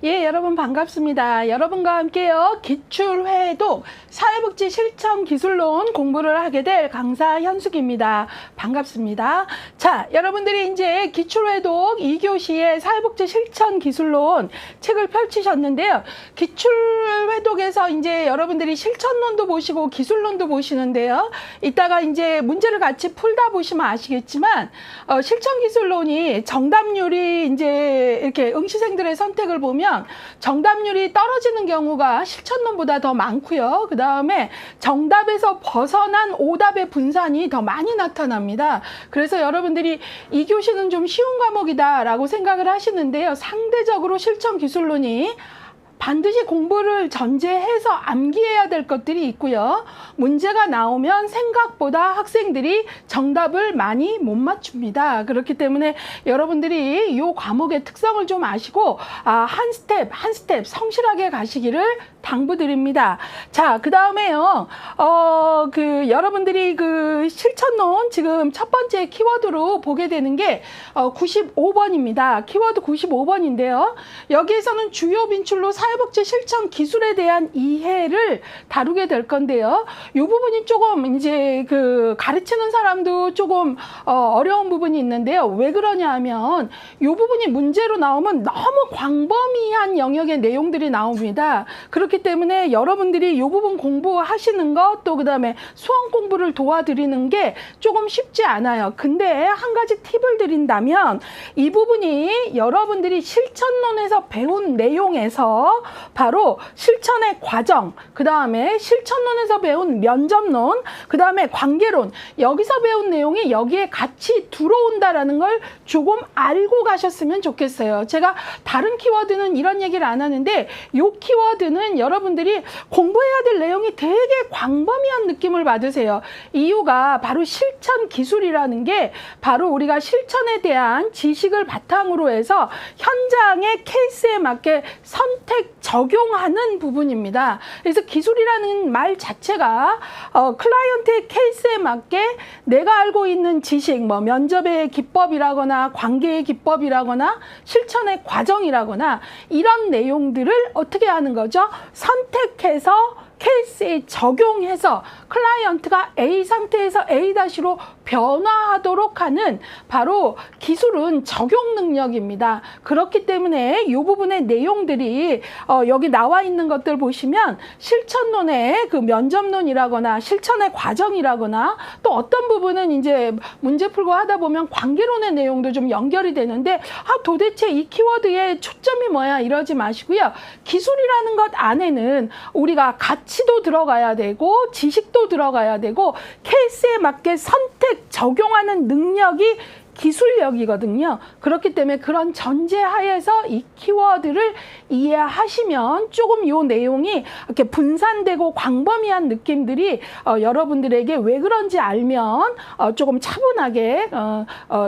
예, 여러분 반갑습니다. 여러분과 함께요. 기출회독 사회복지 실천 기술론 공부를 하게 될 강사 현숙입니다. 반갑습니다. 자, 여러분들이 이제 기출회독 2교시의 사회복지 실천 기술론 책을 펼치셨는데요. 기출회독에서 이제 여러분들이 실천론도 보시고 기술론도 보시는데요. 이따가 이제 문제를 같이 풀다 보시면 아시겠지만 실천 기술론이 정답률이 이제 이렇게 응시생들의 선택을 보면 정답률이 떨어지는 경우가 실천론보다 더 많고요. 그 다음에 정답에서 벗어난 오답의 분산이 더 많이 나타납니다. 그래서 여러분들이 이 교시는 좀 쉬운 과목이다 라고 생각을 하시는데요. 상대적으로 실천 기술론이 반드시 공부를 전제해서 암기해야 될 것들이 있고요. 문제가 나오면 생각보다 학생들이 정답을 많이 못 맞춥니다. 그렇기 때문에 여러분들이 이 과목의 특성을 좀 아시고 한 스텝 한 스텝 성실하게 가시기를 당부드립니다. 자, 그 다음에요. 여러분들이 그 실천론 지금 첫 번째 키워드로 보게 되는 게 95번입니다. 키워드 95번인데요. 여기에서는 주요 빈출로 사회복지 실천 기술에 대한 이해를 다루게 될 건데요. 이 부분이 조금 이제 그 가르치는 사람도 조금 어려운 부분이 있는데요. 왜 그러냐 하면 이 부분이 문제로 나오면 너무 광범위한 영역의 내용들이 나옵니다. 그렇기 때문에 여러분들이 이 부분 공부하시는 것, 또 그 다음에 수험 공부를 도와드리는 게 조금 쉽지 않아요. 근데 한 가지 팁을 드린다면 이 부분이 여러분들이 실천론에서 배운 내용에서 바로 실천의 과정, 그 다음에 실천론에서 배운 면접론, 그 다음에 관계론, 여기서 배운 내용이 여기에 같이 들어온다라는 걸 조금 알고 가셨으면 좋겠어요. 제가 다른 키워드는 이런 얘기를 안 하는데 이 키워드는 여러분들이 공부해야 될 내용이 되게 광범위한 느낌을 받으세요. 이유가 바로 실천 기술이라는 게 바로 우리가 실천에 대한 지식을 바탕으로 해서 현장의 케이스에 맞게 선택 적용하는 부분입니다. 그래서 기술이라는 말 자체가 클라이언트의 케이스에 맞게 내가 알고 있는 지식, 뭐 면접의 기법이라거나 관계의 기법이라거나 실천의 과정이라거나 이런 내용들을 어떻게 하는 거죠? 선택해서 케이스에 적용해서 클라이언트가 A 상태에서 A-로 변화하도록 하는 바로 기술은 적용 능력입니다. 그렇기 때문에 이 부분의 내용들이 여기 나와 있는 것들 보시면 실천론의 그 면접론이라거나 실천의 과정이라거나 또 어떤 부분은 이제 문제 풀고 하다 보면 관계론의 내용도 좀 연결이 되는데 도대체 이 키워드의 초점이 뭐야 이러지 마시고요. 기술이라는 것 안에는 우리가 가치도 들어가야 되고 지식도 들어가야 되고 케이스에 맞게 선택 적용하는 능력이 기술력이거든요. 그렇기 때문에 그런 전제하에서 이 키워드를 이해하시면 조금 이 내용이 이렇게 분산되고 광범위한 느낌들이 여러분들에게 왜 그런지 알면 조금 차분하게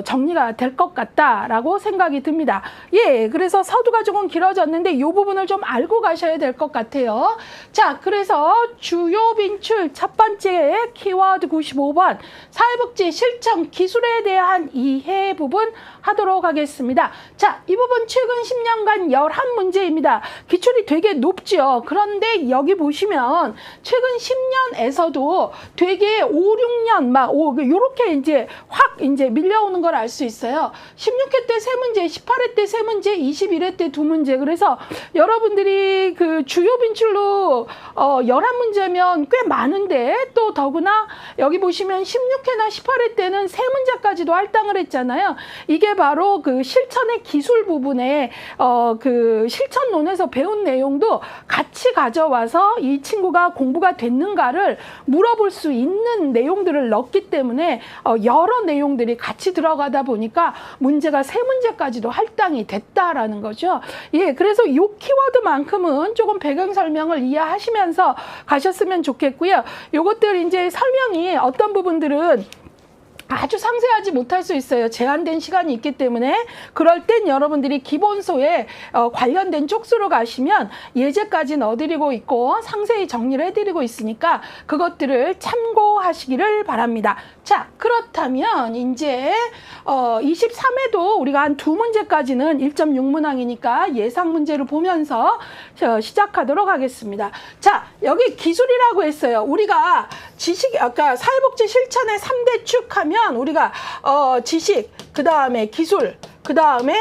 정리가 될 것 같다라고 생각이 듭니다. 예, 그래서 서두가 조금 길어졌는데 이 부분을 좀 알고 가셔야 될 것 같아요. 자, 그래서 주요 빈출 첫 번째 키워드 95번 사회복지 실천 기술에 대한 이해 부분 하도록 하겠습니다. 자, 이 부분 최근 10년간 11문제입니다. 기출이 되게 높죠. 그런데 여기 보시면 최근 10년에서도 되게 5, 6년 막 요렇게 이제 확 이제 밀려오는 걸 알 수 있어요. 16회 때 3문제, 18회 때 3문제, 21회 때 2문제. 그래서 여러분들이 그 주요 빈출로 11문제면 꽤 많은데 또 더구나 여기 보시면 16회나 18회 때는 3문제까지도 할당을 했잖아요. 이게 바로 그 실천의 기술 부분에 그 실천론에서 배운 내용도 같이 가져와서 이 친구가 공부가 됐는가를 물어볼 수 있는 내용들을 넣었기 때문에 여러 내용들이 같이 들어가다 보니까 문제가 3문제까지도 할당이 됐다라는 거죠. 예, 그래서 이 키워드만큼은 조금 배경 설명을 이해하시면서 가셨으면 좋겠고요. 요것들 이제 설명이 어떤 부분들은 아주 상세하지 못할 수 있어요. 제한된 시간이 있기 때문에. 그럴 땐 여러분들이 기본소에 관련된 쪽수로 가시면 예제까지 넣어드리고 있고 상세히 정리를 해드리고 있으니까 그것들을 참고하시기를 바랍니다. 자, 그렇다면 이제 23회도 우리가 한 2문제까지는 1.6문항이니까 예상 문제를 보면서 시작하도록 하겠습니다. 자, 여기 기술이라고 했어요. 우리가 지식, 아까 사회복지 실천의 3대 축 하면 우리가 지식, 그 다음에 기술, 그 다음에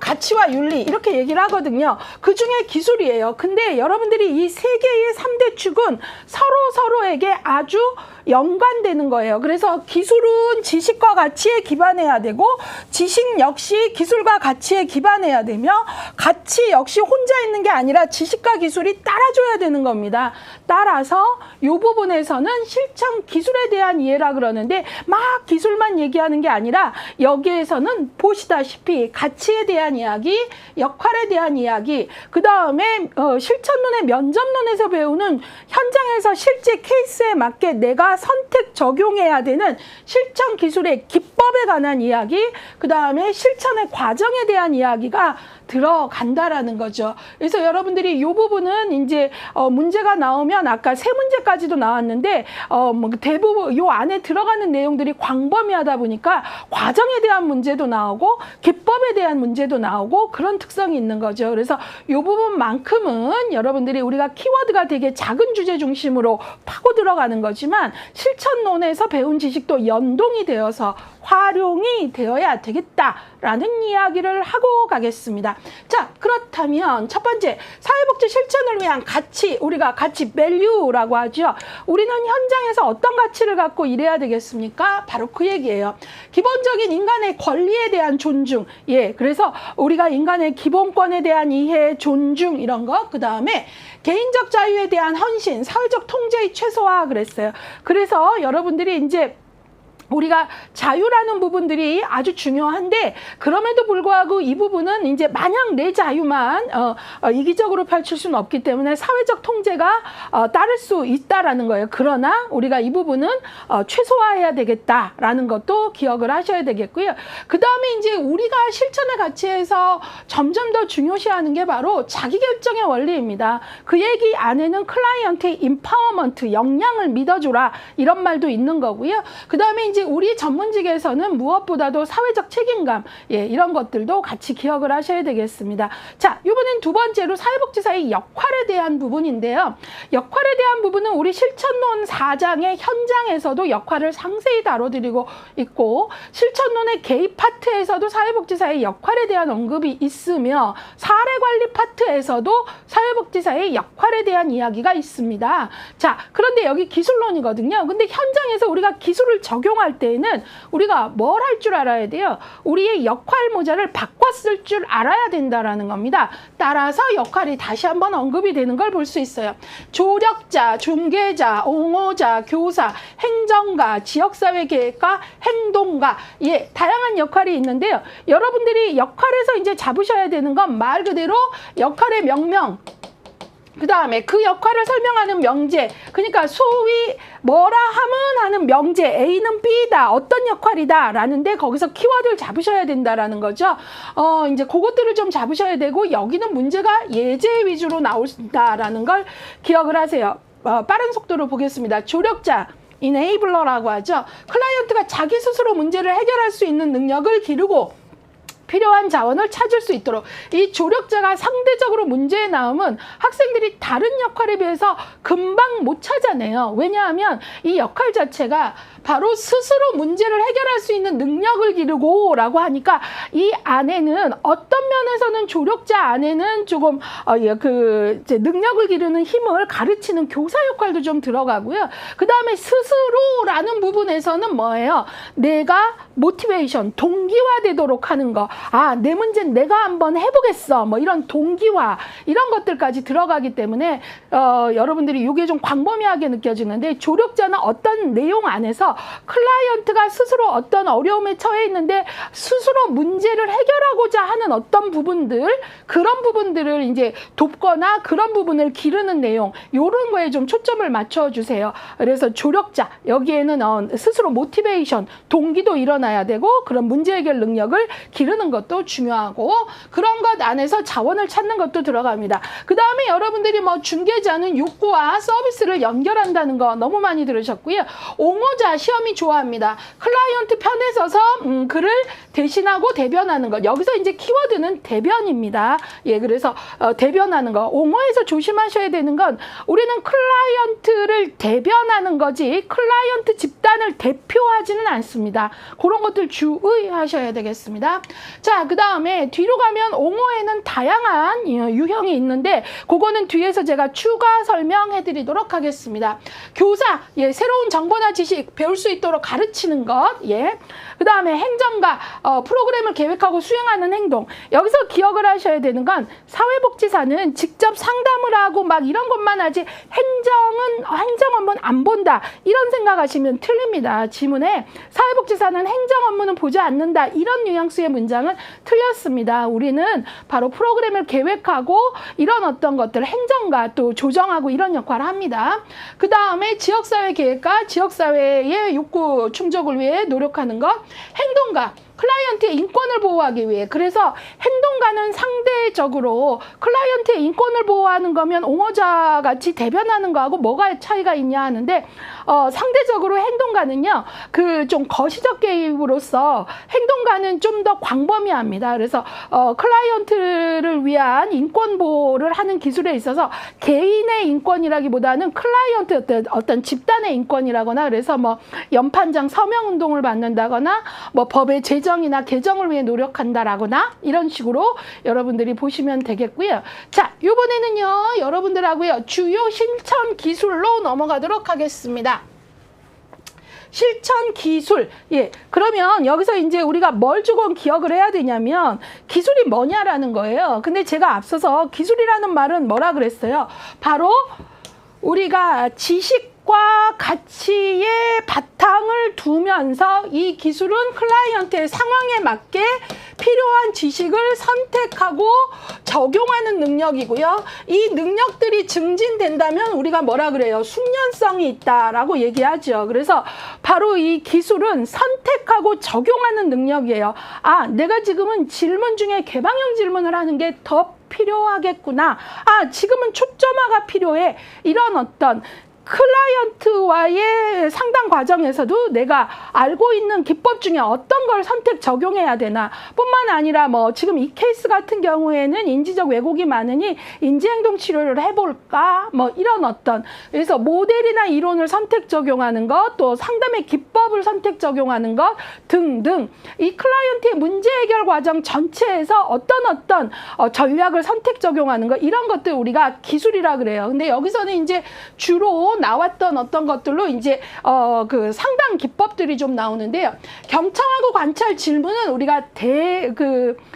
가치와 윤리 이렇게 얘기를 하거든요. 그 중에 기술이에요. 근데 여러분들이 이 세 개의 3대 축은 서로에게 아주 연관되는 거예요. 그래서 기술은 지식과 가치에 기반해야 되고 지식 역시 기술과 가치에 기반해야 되며 가치 역시 혼자 있는 게 아니라 지식과 기술이 따라줘야 되는 겁니다. 따라서 이 부분에서는 실천 기술에 대한 이해라 그러는데 막 기술만 얘기하는 게 아니라 여기에서는 보시다시피 가치에 대한 이야기, 역할에 대한 이야기, 그 다음에 실천론의 면접론에서 배우는 현장에서 실제 케이스에 맞게 내가 선택 적용해야 되는 실천 기술의 기법에 관한 이야기, 그 다음에 실천의 과정에 대한 이야기가 들어간다라는 거죠. 그래서 여러분들이 이 부분은 이제 문제가 나오면 아까 세 문제까지도 나왔는데 뭐 대부분 이 안에 들어가는 내용들이 광범위하다 보니까 과정에 대한 문제도 나오고 기법에 대한 문제도 나오고 그런 특성이 있는 거죠. 그래서 이 부분만큼은 여러분들이 우리가 키워드가 되게 작은 주제 중심으로 파고 들어가는 거지만 실천론에서 배운 지식도 연동이 되어서 활용이 되어야 되겠다라는 이야기를 하고 가겠습니다. 자, 그렇다면 첫 번째, 사회복지 실천을 위한 가치, 우리가 가치, value라고 하죠. 우리는 현장에서 어떤 가치를 갖고 일해야 되겠습니까? 바로 그 얘기예요. 기본적인 인간의 권리에 대한 존중, 예, 그래서 우리가 인간의 기본권에 대한 이해, 존중 이런 거, 그 다음에 개인적 자유에 대한 헌신, 사회적 통제의 최소화 그랬어요. 그래서 여러분들이 이제 우리가 자유라는 부분들이 아주 중요한데 그럼에도 불구하고 이 부분은 이제 마냥 내 자유만 이기적으로 펼칠 수는 없기 때문에 사회적 통제가 따를 수 있다라는 거예요. 그러나 우리가 이 부분은 최소화해야 되겠다라는 것도 기억을 하셔야 되겠고요. 그 다음에 이제 우리가 실천의 가치에서 점점 더 중요시하는 게 바로 자기결정의 원리입니다. 그 얘기 안에는 클라이언트의 임파워먼트, 역량을 믿어줘라 이런 말도 있는 거고요. 그 다음에 이제 우리 전문직에서는 무엇보다도 사회적 책임감, 예, 이런 것들도 같이 기억을 하셔야 되겠습니다. 자, 이번엔 두 번째로 사회복지사의 역할에 대한 부분인데요. 역할에 대한 부분은 우리 실천론 4장의 현장에서도 역할을 상세히 다뤄드리고 있고 실천론의 개입 파트에서도 사회복지사의 역할에 대한 언급이 있으며 사례관리 파트에서도 사회복지사의 역할에 대한 이야기가 있습니다. 자, 그런데 여기 기술론이거든요. 근데 현장에서 우리가 기술을 적용할 때에는 우리가 뭘 할 줄 알아야 돼요? 우리의 역할 모자를 바꿔 쓸 줄 알아야 된다라는 겁니다. 따라서 역할이 다시 한번 언급이 되는 걸 볼 수 있어요. 조력자, 중개자, 옹호자, 교사, 행정가, 지역사회계획가, 행동가, 예, 다양한 역할이 있는데요. 여러분들이 역할에서 이제 잡으셔야 되는 건 말 그대로 역할의 명명, 그 다음에 그 역할을 설명하는 명제, 그러니까 소위 뭐라 하면 하는 명제, A는 B다, 어떤 역할이다 라는데 거기서 키워드를 잡으셔야 된다라는 거죠. 이제 그것들을 좀 잡으셔야 되고 여기는 문제가 예제 위주로 나온다라는 걸 기억을 하세요. 빠른 속도로 보겠습니다. 조력자, 이네이블러라고 하죠. 클라이언트가 자기 스스로 문제를 해결할 수 있는 능력을 기르고 필요한 자원을 찾을 수 있도록 이 조력자가 상대적으로 문제에 나오면 학생들이 다른 역할에 비해서 금방 못 찾아내요. 왜냐하면 이 역할 자체가 바로 스스로 문제를 해결할 수 있는 능력을 기르고 라고 하니까 이 안에는 어떤 면에서는 조력자 안에는 조금 이제 능력을 기르는 힘을 가르치는 교사 역할도 좀 들어가고요. 그 다음에 스스로라는 부분에서는 뭐예요? 내가 모티베이션, 동기화되도록 하는 거. 아, 내 문제는 내가 한번 해보겠어. 뭐 이런 동기화 이런 것들까지 들어가기 때문에 여러분들이 이게 좀 광범위하게 느껴지는데, 조력자는 어떤 내용 안에서 클라이언트가 스스로 어떤 어려움에 처해 있는데 스스로 문제를 해결하고자 하는 어떤 부분들, 그런 부분들을 이제 돕거나 그런 부분을 기르는 내용, 이런 거에 좀 초점을 맞춰주세요. 그래서 조력자, 여기에는 스스로 모티베이션, 동기도 일어나야 되고 그런 문제 해결 능력을 기르는 것도 중요하고, 그런 것 안에서 자원을 찾는 것도 들어갑니다. 그 다음에 여러분들이 뭐 중개자는 욕구와 서비스를 연결한다는 거 너무 많이 들으셨고요. 옹호자, 시험이 좋아합니다. 클라이언트 편에 서서 그를 대신하고 대변하는 것. 여기서 이제 키워드는 대변입니다. 예, 그래서 대변하는 거. 옹호에서 조심하셔야 되는 건, 우리는 클라이언트를 대변하는 거지 클라이언트 집단을 대표하지는 않습니다. 그런 것들 주의하셔야 되겠습니다. 자, 그 다음에 뒤로 가면 옹호에는 다양한 유형이 있는데 그거는 뒤에서 제가 추가 설명해 드리도록 하겠습니다. 교사, 예, 새로운 정보나 지식 배울 수 있도록 가르치는 것. 예. 그 다음에 행정가, 프로그램을 계획하고 수행하는 행동. 여기서 기억을 하셔야 되는 건, 사회복지사는 직접 상담을 하고 막 이런 것만 하지 행정 업무는 안 본다, 이런 생각하시면 틀립니다. 지문에 사회복지사는 행정 업무는 보지 않는다, 이런 뉘앙스의 문장은 틀렸습니다. 우리는 바로 프로그램을 계획하고 이런 어떤 것들, 행정가 또 조정하고 이런 역할을 합니다. 그 다음에 지역사회 계획과 지역사회의 욕구 충족을 위해 노력하는 것. 행동가, 클라이언트의 인권을 보호하기 위해. 그래서 행동가는 상대적으로 클라이언트의 인권을 보호하는 거면 옹호자 같이 대변하는 거하고 뭐가 차이가 있냐 하는데, 상대적으로 행동가는요, 그 좀 거시적 개입으로서 행동가는 좀 더 광범위합니다. 그래서 클라이언트를 위한 인권 보호를 하는 기술에 있어서 개인의 인권이라기보다는 클라이언트 어떤 집단의 인권이라거나, 그래서 뭐 연판장 서명 운동을 받는다거나 뭐 법의 제정이나 개정을 위해 노력한다라거나 이런 식으로 여러분들이 보시면 되겠고요. 자, 이번에는요, 여러분들하고요, 주요 실천 기술로 넘어가도록 하겠습니다. 실천 기술. 예, 그러면 여기서 이제 우리가 뭘 조금 기억을 해야 되냐면, 기술이 뭐냐라는 거예요. 근데 제가 앞서서 기술이라는 말은 뭐라 그랬어요? 바로 우리가 지식과 가치의 바탕을 두면서 이 기술은 클라이언트의 상황에 맞게 필요한 지식을 선택하고 적용하는 능력이고요. 이 능력들이 증진된다면 우리가 뭐라 그래요? 숙련성이 있다라고 얘기하죠. 그래서 바로 이 기술은 선택하고 적용하는 능력이에요. 아, 내가 지금은 질문 중에 개방형 질문을 하는 게 더 필요하겠구나. 아, 지금은 초점화가 필요해. 이런 어떤 클라이언트와의 상담 과정에서도 내가 알고 있는 기법 중에 어떤 걸 선택 적용해야 되나, 뿐만 아니라 뭐 지금 이 케이스 같은 경우에는 인지적 왜곡이 많으니 인지행동 치료를 해볼까, 뭐 이런 어떤, 그래서 모델이나 이론을 선택 적용하는 것, 또 상담의 기법을 선택 적용하는 것 등등, 이 클라이언트의 문제 해결 과정 전체에서 어떤 전략을 선택 적용하는 것, 이런 것들 우리가 기술이라 그래요. 근데 여기서는 이제 주로 나왔던 어떤 것들로 이제 그 상담 기법들이 좀 나오는데요. 경청하고 관찰 질문은 우리가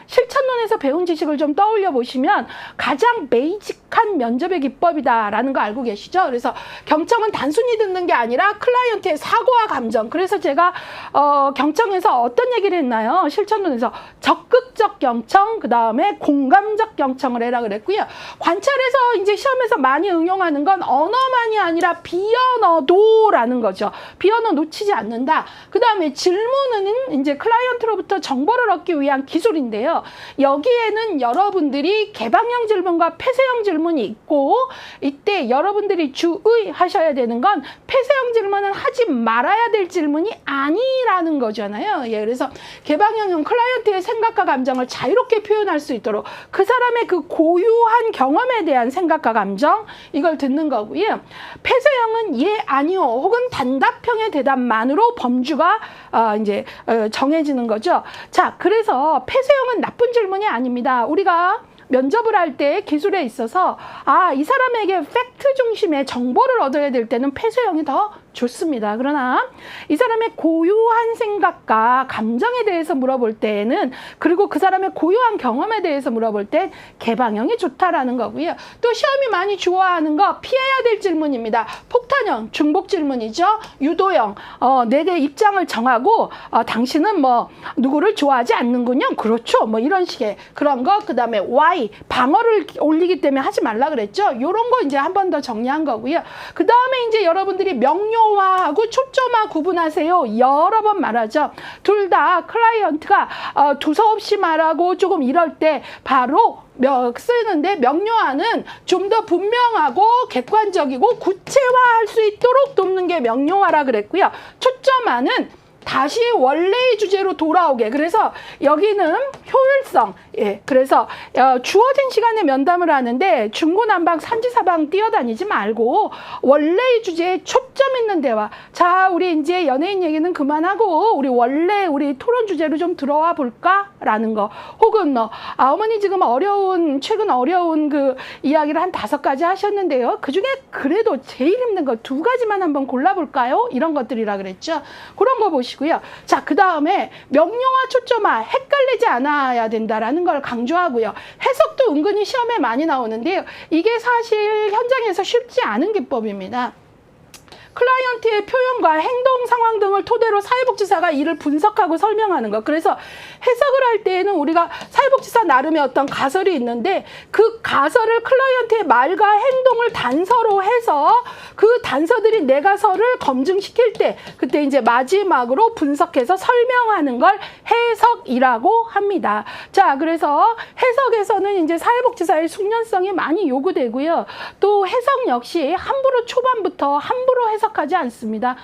실천론에서 배운 지식을 좀 떠올려 보시면 가장 베이직한 면접의 기법이다라는 거 알고 계시죠? 그래서 경청은 단순히 듣는 게 아니라 클라이언트의 사고와 감정. 그래서 제가 경청에서 어떤 얘기를 했나요? 실천론에서 적극적 경청, 그 다음에 공감적 경청을 해라 그랬고요. 관찰에서 이제 시험에서 많이 응용하는 건 언어만이 아니라 비언어도라는 거죠. 비언어 놓치지 않는다. 그 다음에 질문은 이제 클라이언트로부터 정보를 얻기 위한 기술인데요. 여기에는 여러분들이 개방형 질문과 폐쇄형 질문이 있고, 이때 여러분들이 주의하셔야 되는 건 폐쇄형 질문은 하지 말아야 될 질문이 아니라는 거잖아요. 예, 그래서 개방형은 클라이언트의 생각과 감정을 자유롭게 표현할 수 있도록 그 사람의 그 고유한 경험에 대한 생각과 감정, 이걸 듣는 거고요. 폐쇄형은 예, 아니요 혹은 단답형의 대답만으로 범주가 이제 정해지는 거죠. 자, 그래서 폐쇄형은 나쁜 질문이 아닙니다. 우리가 면접을 할 때 기술에 있어서 이 사람에게 팩트 중심의 정보를 얻어야 될 때는 폐쇄형이 더 좋습니다. 그러나 이 사람의 고유한 생각과 감정에 대해서 물어볼 때에는, 그리고 그 사람의 고유한 경험에 대해서 물어볼 땐 개방형이 좋다라는 거고요. 또 시험이 많이 좋아하는 거 피해야 될 질문입니다. 폭탄형, 중복 질문이죠. 유도형, 내게 입장을 정하고 당신은 뭐 누구를 좋아하지 않는군요. 그렇죠. 뭐 이런 식의 그런 거. 그 다음에 why, 방어를 올리기 때문에 하지 말라 그랬죠. 요런 거 이제 한 번 더 정리한 거고요. 그 다음에 이제 여러분들이 명료화하고 초점화 구분하세요. 여러 번 말하죠. 둘 다 클라이언트가 두서없이 말하고 조금 이럴 때 바로 쓰는데, 명료화는 좀 더 분명하고 객관적이고 구체화할 수 있도록 돕는 게 명료화라 그랬고요. 초점화는 다시 원래의 주제로 돌아오게. 그래서 여기는 효율성. 예, 그래서 주어진 시간에 면담을 하는데 중구난방 산지사방 뛰어다니지 말고 원래의 주제에 초점 있는 대화. 자, 우리 이제 연예인 얘기는 그만하고 우리 원래 우리 토론 주제로 좀 들어와 볼까라는 거. 혹은 어머니 지금 최근 어려운 그 이야기를 한 5가지 하셨는데요. 그중에 그래도 제일 힘든 거 2가지만 한번 골라볼까요? 이런 것들이라 그랬죠. 그런 거 보시고. 자, 그 다음에 명료화, 초점화, 헷갈리지 않아야 된다라는 걸 강조하고요. 해석도 은근히 시험에 많이 나오는데요. 이게 사실 현장에서 쉽지 않은 기법입니다. 클라이언트의 표현과 행동 상황 등을 토대로 사회복지사가 이를 분석하고 설명하는 것. 그래서 해석을 할 때에는 우리가 사회복지사 나름의 어떤 가설이 있는데, 그 가설을 클라이언트의 말과 행동을 단서로 해서 그 단서들이 내 가설을 검증시킬 때, 그때 이제 마지막으로 분석해서 설명하는 걸 해석이라고 합니다. 자, 그래서 해석에서는 이제 사회복지사의 숙련성이 많이 요구되고요. 또 해석 역시 함부로 초반부터 함부로 해석하지 않습니다.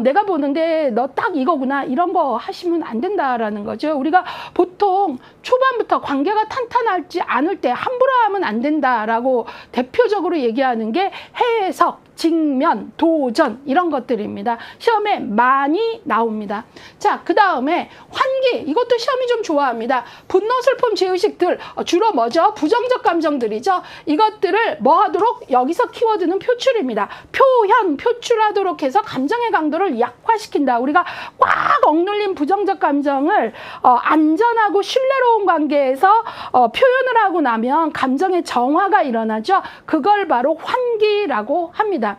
내가 보는데 너 딱 이거구나, 이런 거 하시면 안 된다라는 거죠. 우리가 보통 초반부터 관계가 탄탄하지 않을 때 함부로 하면 안 된다라고 대표적으로 얘기하는 게 해석, 직면, 도전, 이런 것들입니다. 시험에 많이 나옵니다. 자, 그 다음에 환기, 이것도 시험이 좀 좋아합니다. 분노, 슬픔, 죄의식들, 주로 뭐죠? 부정적 감정들이죠. 이것들을 뭐 하도록? 여기서 키워드는 표출입니다. 표현, 표출하도록 해서 감정의 강도를 약화시킨다. 우리가 꽉 억눌린 부정적 감정을 안전하고 신뢰로운 관계에서 표현을 하고 나면 감정의 정화가 일어나죠. 그걸 바로 환기라고 합니다.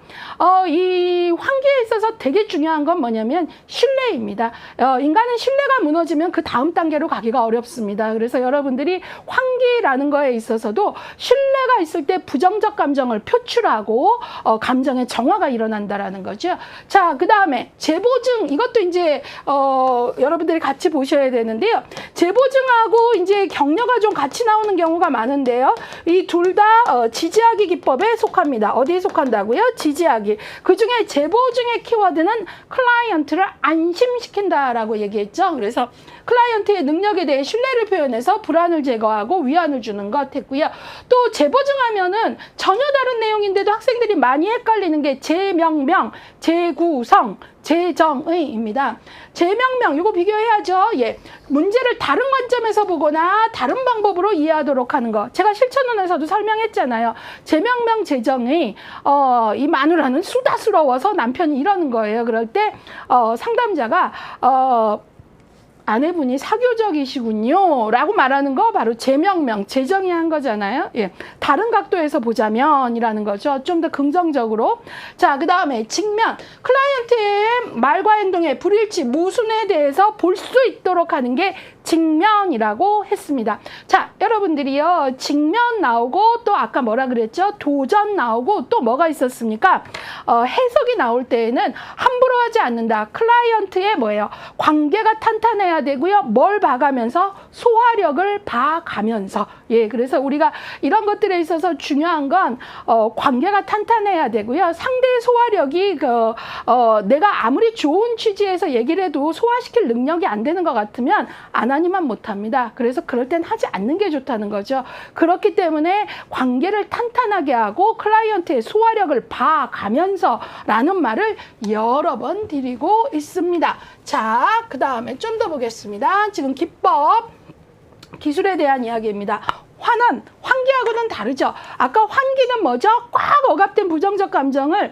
이 환기에 있어서 되게 중요한 건 뭐냐면 신뢰입니다. 인간은 신뢰가 무너지면 그 다음 단계로 가기가 어렵습니다. 그래서 여러분들이 환기라는 거에 있어서도 신뢰가 있을 때 부정적 감정을 표출하고 감정의 정화가 일어난다라는 거죠. 자, 그 다음에 재보증, 이것도 이제 여러분들이 같이 보셔야 되는데요. 재보증하고 이제 격려가 좀 같이 나오는 경우가 많은데요. 이 둘 다 지지하기 기법에 속합니다. 어디에 속한다고요? 지지하기. 그 중에 재보증의 키워드는 클라이언트를 안심시킨다라고 얘기했죠. 그래서 클라이언트의 능력에 대해 신뢰를 표현해서 불안을 제거하고 위안을 주는 것 했고요. 또 재보증하면은 전혀 다른 내용인데도 학생들이 많이 헷갈리는 게 재명명, 재구성, 재정의입니다. 재명명, 이거 비교해야죠. 예, 문제를 다른 관점에서 보거나 다른 방법으로 이해하도록 하는 거. 제가 실천론에서도 설명했잖아요. 재명명, 재정의. 이 마누라는 수다스러워서 남편이 이러는 거예요. 그럴 때 상담자가 아내분이 사교적이시군요 라고 말하는 거 바로 재명명, 재정의 한 거잖아요. 예, 다른 각도에서 보자면 이라는 거죠. 좀 더 긍정적으로. 자, 그 다음에 직면, 클라이언트의 말과 행동의 불일치, 모순에 대해서 볼 수 있도록 하는 게 직면이라고 했습니다. 자, 여러분들이요, 직면 나오고 또 아까 뭐라 그랬죠? 도전 나오고 또 뭐가 있었습니까? 해석이 나올 때에는 함부로 하지 않는다. 클라이언트의 뭐예요? 관계가 탄탄해야 되고요. 뭘 봐가면서? 소화력을 봐가면서. 예, 그래서 우리가 이런 것들에 있어서 중요한 건 관계가 탄탄해야 되고요. 상대의 소화력이 내가 아무리 좋은 취지에서 얘기를 해도 소화시킬 능력이 안 되는 것 같으면 안 하니만 못합니다. 그래서 그럴 땐 하지 않는 게 좋다는 거죠. 그렇기 때문에 관계를 탄탄하게 하고 클라이언트의 소화력을 봐가면서 라는 말을 여러 번 드리고 있습니다. 자, 그 다음에 좀 더 보겠습니다. 지금 기법, 기술에 대한 이야기입니다. 환기하고는 다르죠. 아까 환기는 뭐죠? 꽉 억압된 부정적 감정을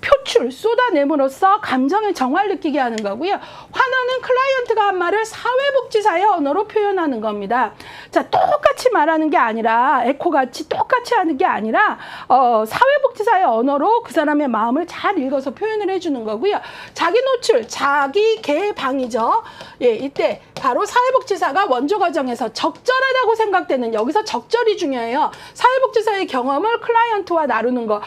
표출, 쏟아냄으로써 감정의 정화를 느끼게 하는 거고요. 환호는 클라이언트가 한 말을 사회복지사의 언어로 표현하는 겁니다. 자, 똑같이 말하는 게 아니라 에코같이 똑같이 하는 게 아니라 사회복지사의 언어로 그 사람의 마음을 잘 읽어서 표현을 해주는 거고요. 자기 노출, 자기 개방이죠. 예, 이때 바로 사회복지사가 원조 과정에서 적절하다고 생각되는, 여기서 적절이 중요해요. 사회복지사의 경험을 클라이언트와 나누는 거.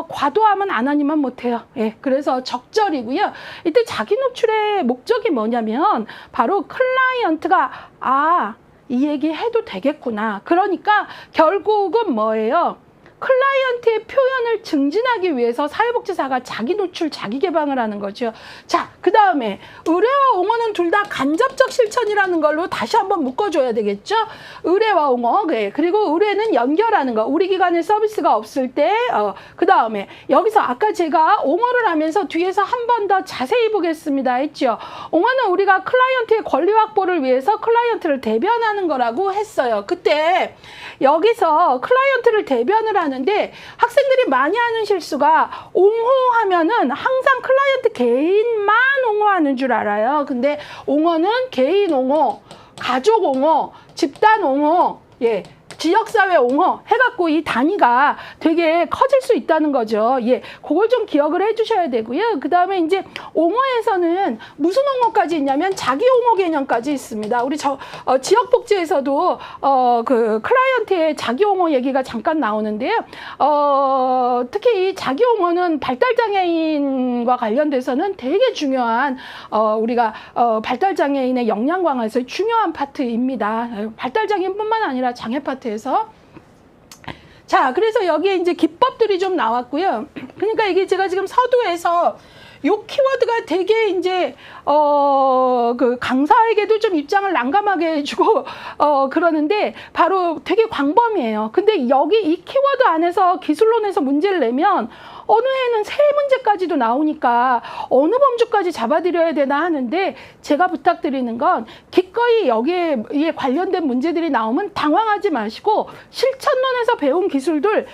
과도하면 안 하니만 못해요. 예, 그래서 적절이고요. 이때 자기 노출의 목적이 뭐냐면 바로 클라이언트가 이 얘기 해도 되겠구나. 그러니까 결국은 뭐예요? 클라이언트의 표현을 증진하기 위해서 사회복지사가 자기 노출, 자기 개방을 하는 거죠. 자, 그 다음에 의뢰와 옹호는 둘 다 간접적 실천이라는 걸로 다시 한번 묶어줘야 되겠죠. 의뢰와 옹호, 네. 그리고 의뢰는 연결하는 거. 우리 기관에 서비스가 없을 때, 그 다음에 여기서 아까 제가 옹호를 하면서 뒤에서 한 번 더 자세히 보겠습니다 했죠. 옹호는 우리가 클라이언트의 권리 확보를 위해서 클라이언트를 대변하는 거라고 했어요. 그때 여기서 클라이언트를 대변을 하는데 학생들이 많이 하는 실수가 옹호하면은 항상 클라이언트 개인만 옹호하는 줄 알아요. 근데 옹호는 개인 옹호, 가족 옹호, 집단 옹호, 예, 지역사회 옹호 해갖고 이 단위가 되게 커질 수 있다는 거죠. 예, 그걸 좀 기억을 해주셔야 되고요. 그 다음에 이제 옹호에서는 무슨 옹호까지 있냐면 자기 옹호 개념까지 있습니다. 우리 지역복지에서도 그 클라이언트의 자기 옹호 얘기가 잠깐 나오는데요. 특히 이 자기 옹호는 발달장애인과 관련돼서는 되게 중요한 우리가 발달장애인의 역량 강화에서 중요한 파트입니다. 발달장애인뿐만 아니라 장애 파트 에서. 자, 그래서 여기에 이제 기법들이 좀 나왔고요. 그러니까 이게 제가 지금 서두에서 요 키워드가 되게 이제 그 강사에게도 좀 입장을 난감하게 해주고 그러는데 바로 되게 광범위해요. 근데 여기 이 키워드 안에서 기술론에서 문제를 내면 어느 해는 세 문제까지도 나오니까 어느 범주까지 잡아드려야 되나 하는데 제가 부탁드리는 건 기꺼이 여기에 관련된 문제들이 나오면 당황하지 마시고 실천론에서 배운 기술들,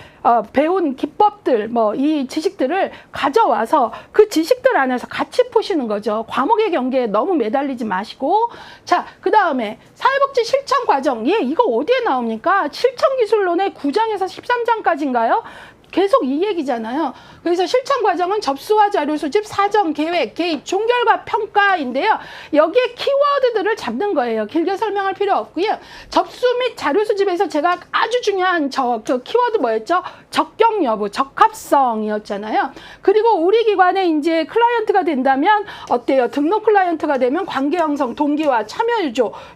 배운 기법들, 이 지식들을 가져와서 그 지식들 안에서 같이 푸시는 거죠. 과목의 경계에 너무 매달리지 마시고. 자, 그 다음에 사회복지 실천 과정. 예, 이거 어디에 나옵니까? 실천기술론의 9장에서 13장까지인가요? 계속 이 얘기잖아요. 그래서 실천 과정은 접수와 자료 수집, 사정, 계획, 개입, 종결과 평가인데요. 여기에 키워드들을 잡는 거예요. 길게 설명할 필요 없고요. 접수 및 자료 수집에서 제가 아주 중요한 저 키워드 뭐였죠? 적격 여부, 적합성이었잖아요. 그리고 우리 기관에 이제 클라이언트가 된다면 어때요? 등록 클라이언트가 되면 관계 형성, 동기화, 참여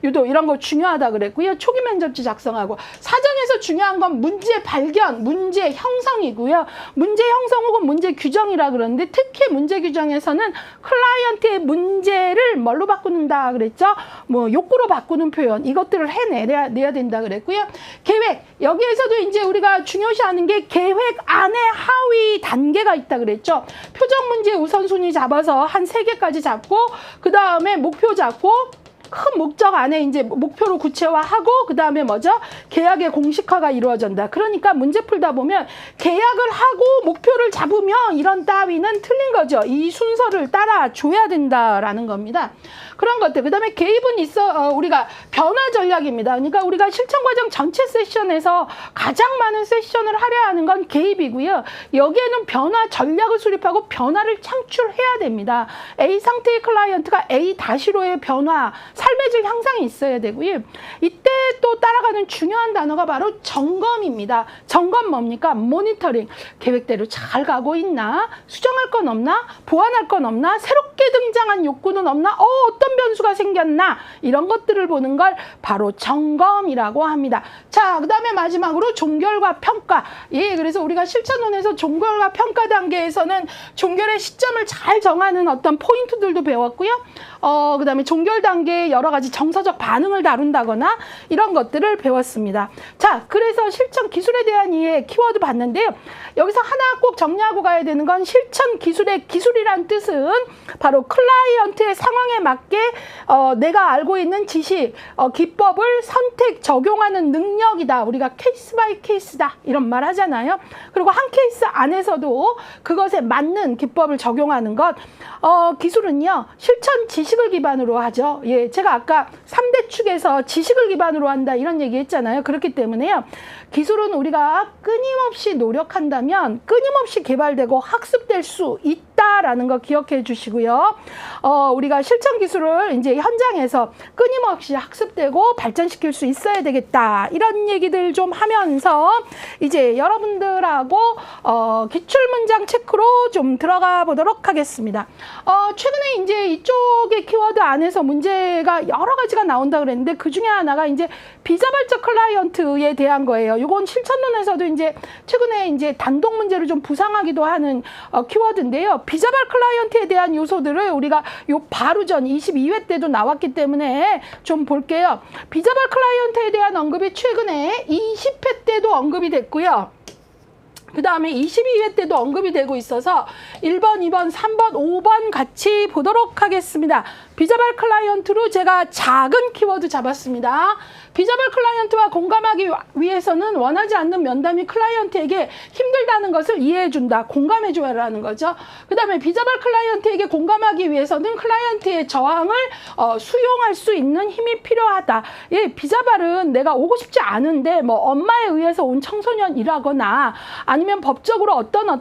유도 이런 거 중요하다 그랬고요. 초기 면접지 작성하고 사정에서 중요한 건 문제 발견, 문제 형성이고요. 문제 형성 혹은 문제 규정이라 그러는데 특히 문제 규정에서는 클라이언트의 문제를 뭘로 바꾸는다 그랬죠? 욕구로 바꾸는 표현, 이것들을 해내야 된다 그랬고요. 계획, 여기에서도 이제 우리가 중요시하는 게 계획 안에 하위 단계가 있다 그랬죠. 표적 문제 우선순위 잡아서 한 3개까지 잡고 그 다음에 목표 잡고 큰 목적 안에 이제 목표로 구체화하고 그 다음에 뭐죠? 계약의 공식화가 이루어진다. 그러니까 문제 풀다 보면 계약을 하고 목표를 잡으면 이런 따위는 틀린 거죠. 이 순서를 따라줘야 된다라는 겁니다. 그런 것들. 그 다음에 개입은 우리가 변화 전략입니다. 그러니까 우리가 실천 과정 전체 세션에서 가장 많은 세션을 하려 하는 건 개입이고요. 여기에는 변화 전략을 수립하고 변화를 창출해야 됩니다. A 상태의 클라이언트가 A-로의 변화, 삶의 질 향상이 있어야 되고요. 이때 또 따라가는 중요한 단어가 바로 점검입니다. 점검 뭡니까? 모니터링. 계획대로 잘 가고 있나? 수정할 건 없나? 보완할 건 없나? 새롭게 등장한 욕구는 없나? 어떤 변수가 생겼나? 이런 것들을 보는 걸 바로 점검이라고 합니다. 자, 그 다음에 마지막으로 종결과 평가. 예, 그래서 우리가 실천론에서 종결과 평가 단계에서는 종결의 시점을 잘 정하는 어떤 포인트들도 배웠고요. 그 다음에 종결 단계의 여러 가지 정서적 반응을 다룬다거나 이런 것들을 배웠습니다. 자, 그래서 실천 기술에 대한 이해 키워드 봤는데요. 여기서 하나 꼭 정리하고 가야 되는 건 실천 기술의 기술이란 뜻은 바로 바로 클라이언트의 상황에 맞게 내가 알고 있는 지식, 기법을 선택, 적용하는 능력이다. 우리가 케이스 바이 케이스다 이런 말 하잖아요. 그리고 한 케이스 안에서도 그것에 맞는 기법을 적용하는 것. 기술은요, 실천 지식을 기반으로 하죠. 예, 제가 아까 3대 축에서 지식을 기반으로 한다 이런 얘기 했잖아요. 그렇기 때문에요, 기술은 우리가 끊임없이 노력한다면 끊임없이 개발되고 학습될 수 있다라는 거 기억해 주시고요. 우리가 실천 기술을 이제 현장에서 끊임없이 학습되고 발전시킬 수 있어야 되겠다. 이런 얘기들 좀 하면서 이제 여러분들하고 기출 문장 체크로 좀 들어가 보도록 하겠습니다. 최근에 이제 이쪽의 키워드 안에서 문제가 여러 가지가 나온다 그랬는데 그 중에 하나가 이제 비자발적 클라이언트에 대한 거예요. 이건 실천론에서도 이제 최근에 이제 단독 문제를 좀 부상하기도 하는 키워드인데요. 비자발 클라이언트에 대한 요소들을 우리가 요 바로 전 22회 때도 나왔기 때문에 좀 볼게요. 비자발 클라이언트에 대한 언급이 최근에 20회 때도 언급이 됐고요. 그 다음에 22회 때도 언급이 되고 있어서 1번, 2번, 3번, 5번 같이 보도록 하겠습니다. 비자발 클라이언트로 제가 작은 키워드 잡았습니다. 비자발 클라이언트와 공감하기 위해서는 원하지 않는 면담이 클라이언트에게 힘들다는 것을 이해해준다. 공감해줘야라는 거죠. 그 다음에 비자발 클라이언트에게 공감하기 위해서는 클라이언트의 저항을 수용할 수 있는 힘이 필요하다. 예, 비자발은 내가 오고 싶지 않은데 뭐 엄마에 의해서 온 청소년이라거나 아니면 법적으로 어떤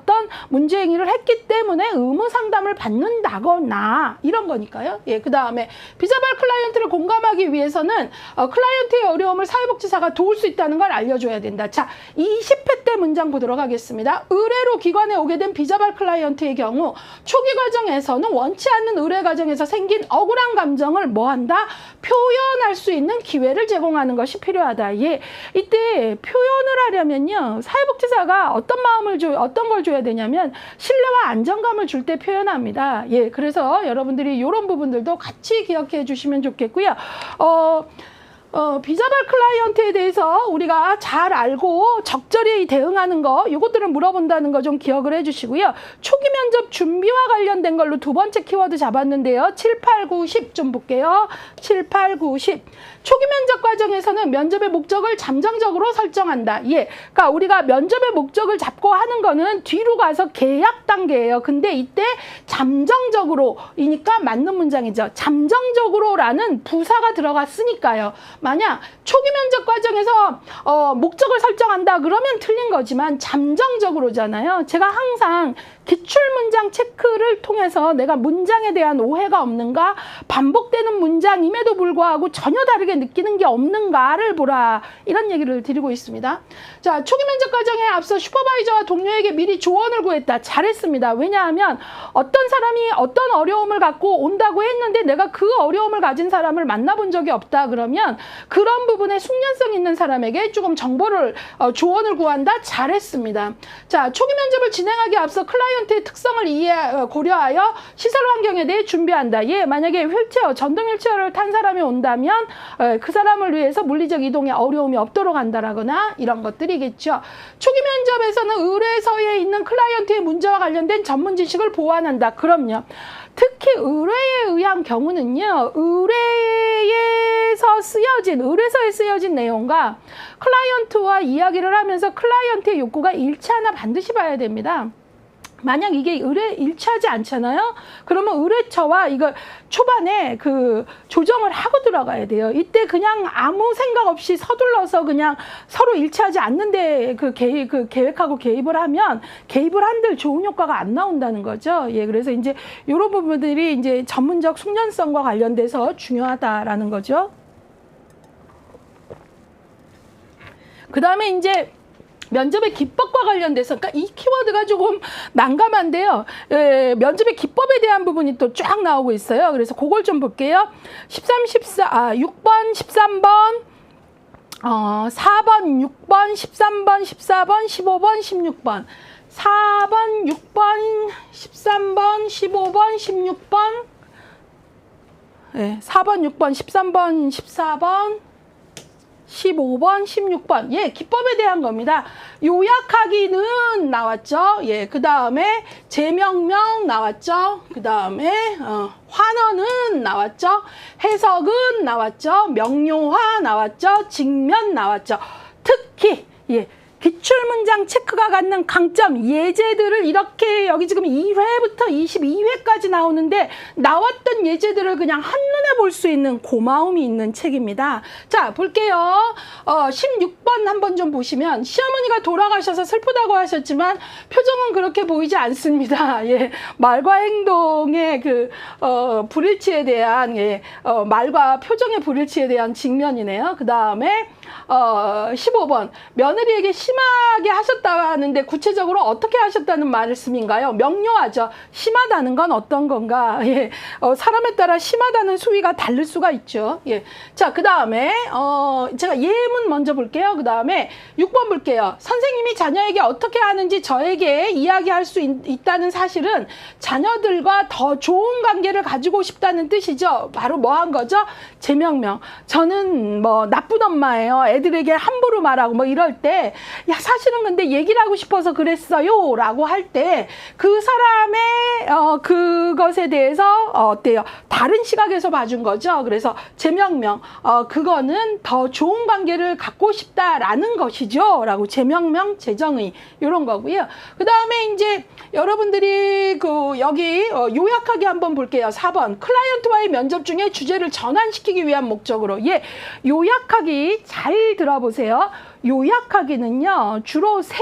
문제 행위를 했기 때문에 의무 상담을 받는다거나 이런 거니까요. 예, 그 다음에 비자발 클라이언트를 공감하기 위해서는 클라이언트의 어려움을 사회복지사가 도울 수 있다는 걸 알려줘야 된다. 자, 20회 때 문장 보도록 하겠습니다. 의뢰로 기관에 오게 된 비자발 클라이언트의 경우 초기 과정에서는 원치 않는 의뢰 과정에서 생긴 억울한 감정을 뭐한다? 표현할 수 있는 기회를 제공하는 것이 필요하다. 예, 이때 표현을 하려면요, 사회복지사가 어떤 걸 줘야 되냐면 신뢰와 안정감을 줄 때 표현합니다. 예, 그래서 여러분들이 이런 부분들도 같이 기억해 주시면 좋겠고요. 비자발 클라이언트에 대해서 우리가 잘 알고 적절히 대응하는 거, 이것들을 물어본다는 거 좀 기억을 해주시고요. 초기 면접 준비와 관련된 걸로 두 번째 키워드 잡았는데요. 7, 8, 9, 10 좀 볼게요. 7, 8, 9, 10. 초기 면접 과정에서는 면접의 목적을 잠정적으로 설정한다. 예, 그러니까 우리가 면접의 목적을 잡고 하는 거는 뒤로 가서 계약 단계예요. 근데 이때 잠정적으로이니까 맞는 문장이죠. 잠정적으로라는 부사가 들어갔으니까요. 만약 초기 면접 과정에서 목적을 설정한다 그러면 틀린 거지만 잠정적으로잖아요. 제가 항상 기출 문장 체크를 통해서 내가 문장에 대한 오해가 없는가, 반복되는 문장임에도 불구하고 전혀 다르게 느끼는 게 없는가를 보라, 이런 얘기를 드리고 있습니다. 자, 초기 면접 과정에 앞서 슈퍼바이저와 동료에게 미리 조언을 구했다. 잘했습니다. 왜냐하면 어떤 사람이 어떤 어려움을 갖고 온다고 했는데 내가 그 어려움을 가진 사람을 만나본 적이 없다 그러면 그런 부분에 숙련성 있는 사람에게 조금 정보를 조언을 구한다. 잘했습니다. 자, 초기 면접을 진행하기 앞서 클라이언트의 특성을 고려하여 시설 환경에 대해 준비한다. 예, 만약에 전동 휠체어를 탄 사람이 온다면 그 사람을 위해서 물리적 이동에 어려움이 없도록 한다라거나 이런 것들이겠죠. 초기 면접에서는 의뢰서에 있는 클라이언트의 문제와 관련된 전문 지식을 보완한다. 그럼요. 특히 의뢰에 의한 경우는요, 의뢰서에 쓰여진 내용과 클라이언트와 이야기를 하면서 클라이언트의 욕구가 일치하나 반드시 봐야 됩니다. 만약 이게 일치하지 않잖아요? 그러면 의뢰처와 이걸 초반에 그 조정을 하고 들어가야 돼요. 이때 그냥 아무 생각 없이 서둘러서 그냥 서로 일치하지 않는데 계획하고 개입을 하면 개입을 한들 좋은 효과가 안 나온다는 거죠. 예, 그래서 이제 이런 부분들이 이제 전문적 숙련성과 관련돼서 중요하다라는 거죠. 그 다음에 이제 면접의 기법과 관련돼서, 그러니까 이 키워드가 조금 난감한데요. 면접의 기법에 대한 부분이 또 쫙 나오고 있어요. 그래서 그걸 좀 볼게요. 6번, 13번, 4번, 6번, 13번, 14번, 15번, 16번. 4번, 6번, 13번, 15번, 16번. 네, 4번, 6번, 13번, 14번. 15번, 16번. 예, 기법에 대한 겁니다. 요약하기는 나왔죠. 예, 그 다음에 제명명 나왔죠. 그 다음에 환원은 나왔죠. 해석은 나왔죠. 명료화 나왔죠. 직면 나왔죠. 특히 예, 기출문장 체크가 갖는 강점, 예제들을 이렇게 여기 지금 2회부터 22회까지 나오는데 나왔던 예제들을 그냥 한눈에 볼 수 있는 고마움이 있는 책입니다. 자, 볼게요. 16번 한번 좀 보시면 시어머니가 돌아가셔서 슬프다고 하셨지만 표정은 그렇게 보이지 않습니다. 예, 말과 행동의 그 불일치에 대한 말과 표정의 불일치에 대한 직면이네요. 그 다음에 15번 며느리에게 심하게 하셨다는데 구체적으로 어떻게 하셨다는 말씀인가요? 명료하죠. 심하다는 건 어떤 건가? 예, 사람에 따라 심하다는 수위가 다를 수가 있죠. 예, 자, 그 다음에 제가 예문 먼저 볼게요. 그 다음에 6번 볼게요. 선생님이 자녀에게 어떻게 하는지 저에게 이야기할 수 있다는 사실은 자녀들과 더 좋은 관계를 가지고 싶다는 뜻이죠. 바로 뭐 한 거죠? 제명명. 저는 뭐 나쁜 엄마예요. 애들에게 함부로 말하고 뭐 이럴 때, 야, 사실은 근데 얘기를 하고 싶어서 그랬어요 라고 할 때 그 사람의 그것에 대해서 어때요? 다른 시각에서 봐준 거죠. 그래서 제명명, 그거는 더 좋은 관계를 갖고 싶다라는 것이죠 라고 제명명, 제정의 이런 거고요. 그 다음에 이제 여러분들이 여기 요약하게 한번 볼게요. 4번 클라이언트와의 면접 중에 주제를 전환시키기 위한 목적으로. 예, 요약하기 잘 들어보세요. 요약하기는요 주로 세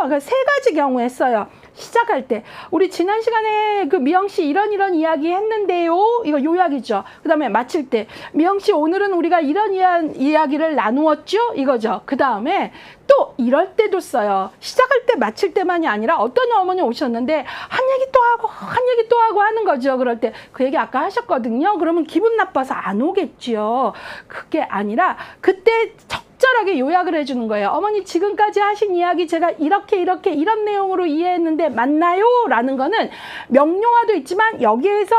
가지 경우에 써요. 시작할 때 우리 지난 시간에 그 미영씨 이런 이야기 했는데요, 이거 요약이죠. 그 다음에 마칠 때 미영씨 오늘은 우리가 이런 이야기를 나누었죠, 이거죠. 그 다음에 또 이럴 때도 써요. 시작할 때 마칠 때만이 아니라 어떤 어머니 오셨는데 한 얘기 또 하고 한 얘기 또 하고 하는 거죠. 그럴 때 그 얘기 아까 하셨거든요. 그러면 기분 나빠서 안 오겠죠. 그게 아니라 그때 적절하게 요약을 해주는 거예요. 어머니 지금까지 하신 이야기 제가 이렇게 이런 내용으로 이해했는데 맞나요? 라는 거는 명료화도 있지만 여기에서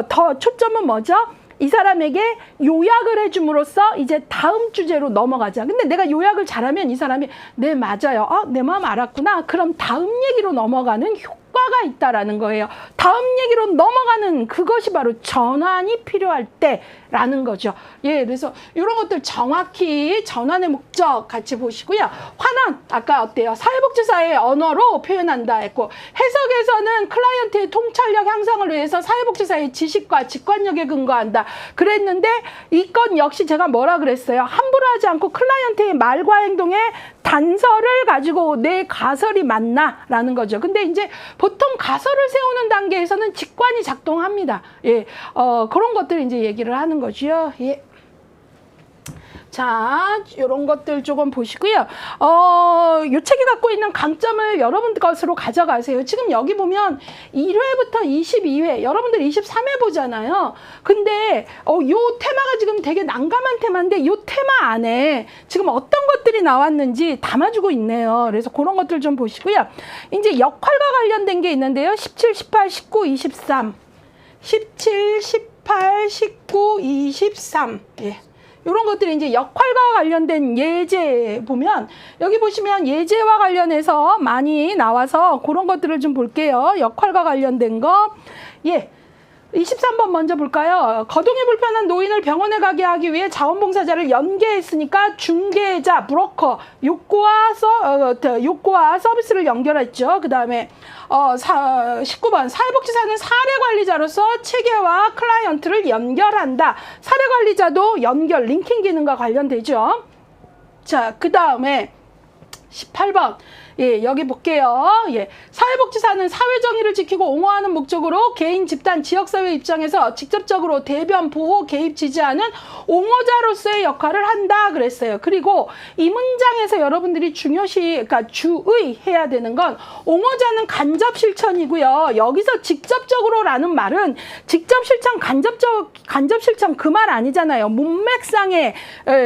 더 초점은 뭐죠? 이 사람에게 요약을 해줌으로써 이제 다음 주제로 넘어가자. 근데 내가 요약을 잘하면 이 사람이 네, 맞아요. 내 마음 알았구나. 그럼 다음 얘기로 넘어가는 효과가 있다라는 거예요. 다음 얘기로 넘어가는 그것이 바로 전환이 필요할 때라는 거죠. 예, 그래서 이런 것들 정확히 전환의 목적 같이 보시고요. 환원, 아까 어때요? 사회복지사의 언어로 표현한다 했고, 해석에서는 클라이언트의 통찰력 향상을 위해서 사회복지사의 지식과 직관력에 근거한다 그랬는데, 이 건 역시 제가 뭐라 그랬어요? 함부로 하지 않고 클라이언트의 말과 행동에 단서를 가지고 내 가설이 맞나? 라는 거죠. 근데 이제 보통 가설을 세우는 단계에서는 직관이 작동합니다. 예, 그런 것들 이제 얘기를 하는 거죠. 예. 자, 이런 것들 조금 보시고요. 이 책이 갖고 있는 강점을 여러분 것으로 가져가세요. 지금 여기 보면 1회부터 22회, 여러분들 23회 보잖아요. 근데 요 테마가 지금 되게 난감한 테마인데 요 테마 안에 지금 어떤 것들이 나왔는지 담아주고 있네요. 그래서 그런 것들 좀 보시고요. 이제 역할과 관련된 게 있는데요. 17, 18, 19, 23. 17, 18, 19, 23. 예. 이런 것들이 이제 역할과 관련된 예제 보면, 여기 보시면 예제와 관련해서 많이 나와서 그런 것들을 좀 볼게요. 역할과 관련된 거. 예. 23번 먼저 볼까요? 거동이 불편한 노인을 병원에 가게 하기 위해 자원봉사자를 연계했으니까 중개자, 브로커, 욕구와 서비스를 연결했죠. 그 다음에 19번 사회복지사는 사례관리자로서 체계와 클라이언트를 연결한다. 사례관리자도 연결, 링킹 기능과 관련되죠. 자, 그 다음에 18번. 예, 여기 볼게요. 예, 사회복지사는 사회정의를 지키고 옹호하는 목적으로 개인, 집단, 지역사회 입장에서 직접적으로 대변, 보호, 개입, 지지하는 옹호자로서의 역할을 한다 그랬어요. 그리고 이 문장에서 여러분들이 그러니까 주의해야 되는 건 옹호자는 간접 실천이고요. 여기서 직접적으로라는 말은 직접 실천, 간접 실천 그 말 아니잖아요. 문맥상의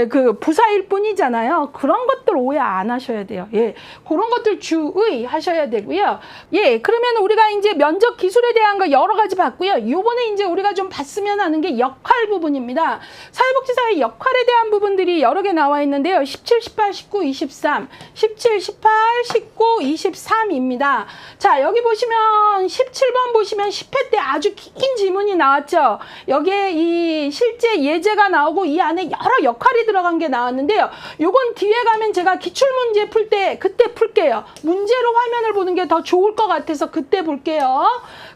그 부사일 뿐이잖아요. 그런 것들 오해 안 하셔야 돼요. 예, 그런 것 것들 주의하셔야 되고요. 예, 그러면 우리가 이제 면접 기술에 대한 거 여러 가지 봤고요. 요번에 이제 우리가 좀 봤으면 하는 게 역할 부분입니다. 사회복지사의 역할에 대한 부분들이 여러 개 나와 있는데요. 17, 18, 19, 23, 17, 18, 19, 23입니다. 자, 여기 보시면 17번 보시면 10회 때 아주 긴 지문이 나왔죠. 여기에 이 실제 예제가 나오고 이 안에 여러 역할이 들어간 게 나왔는데요. 요건 뒤에 가면 제가 기출문제 풀 때 그때 풀게요. 문제로 화면을 보는 게 더 좋을 것 같아서 그때 볼게요.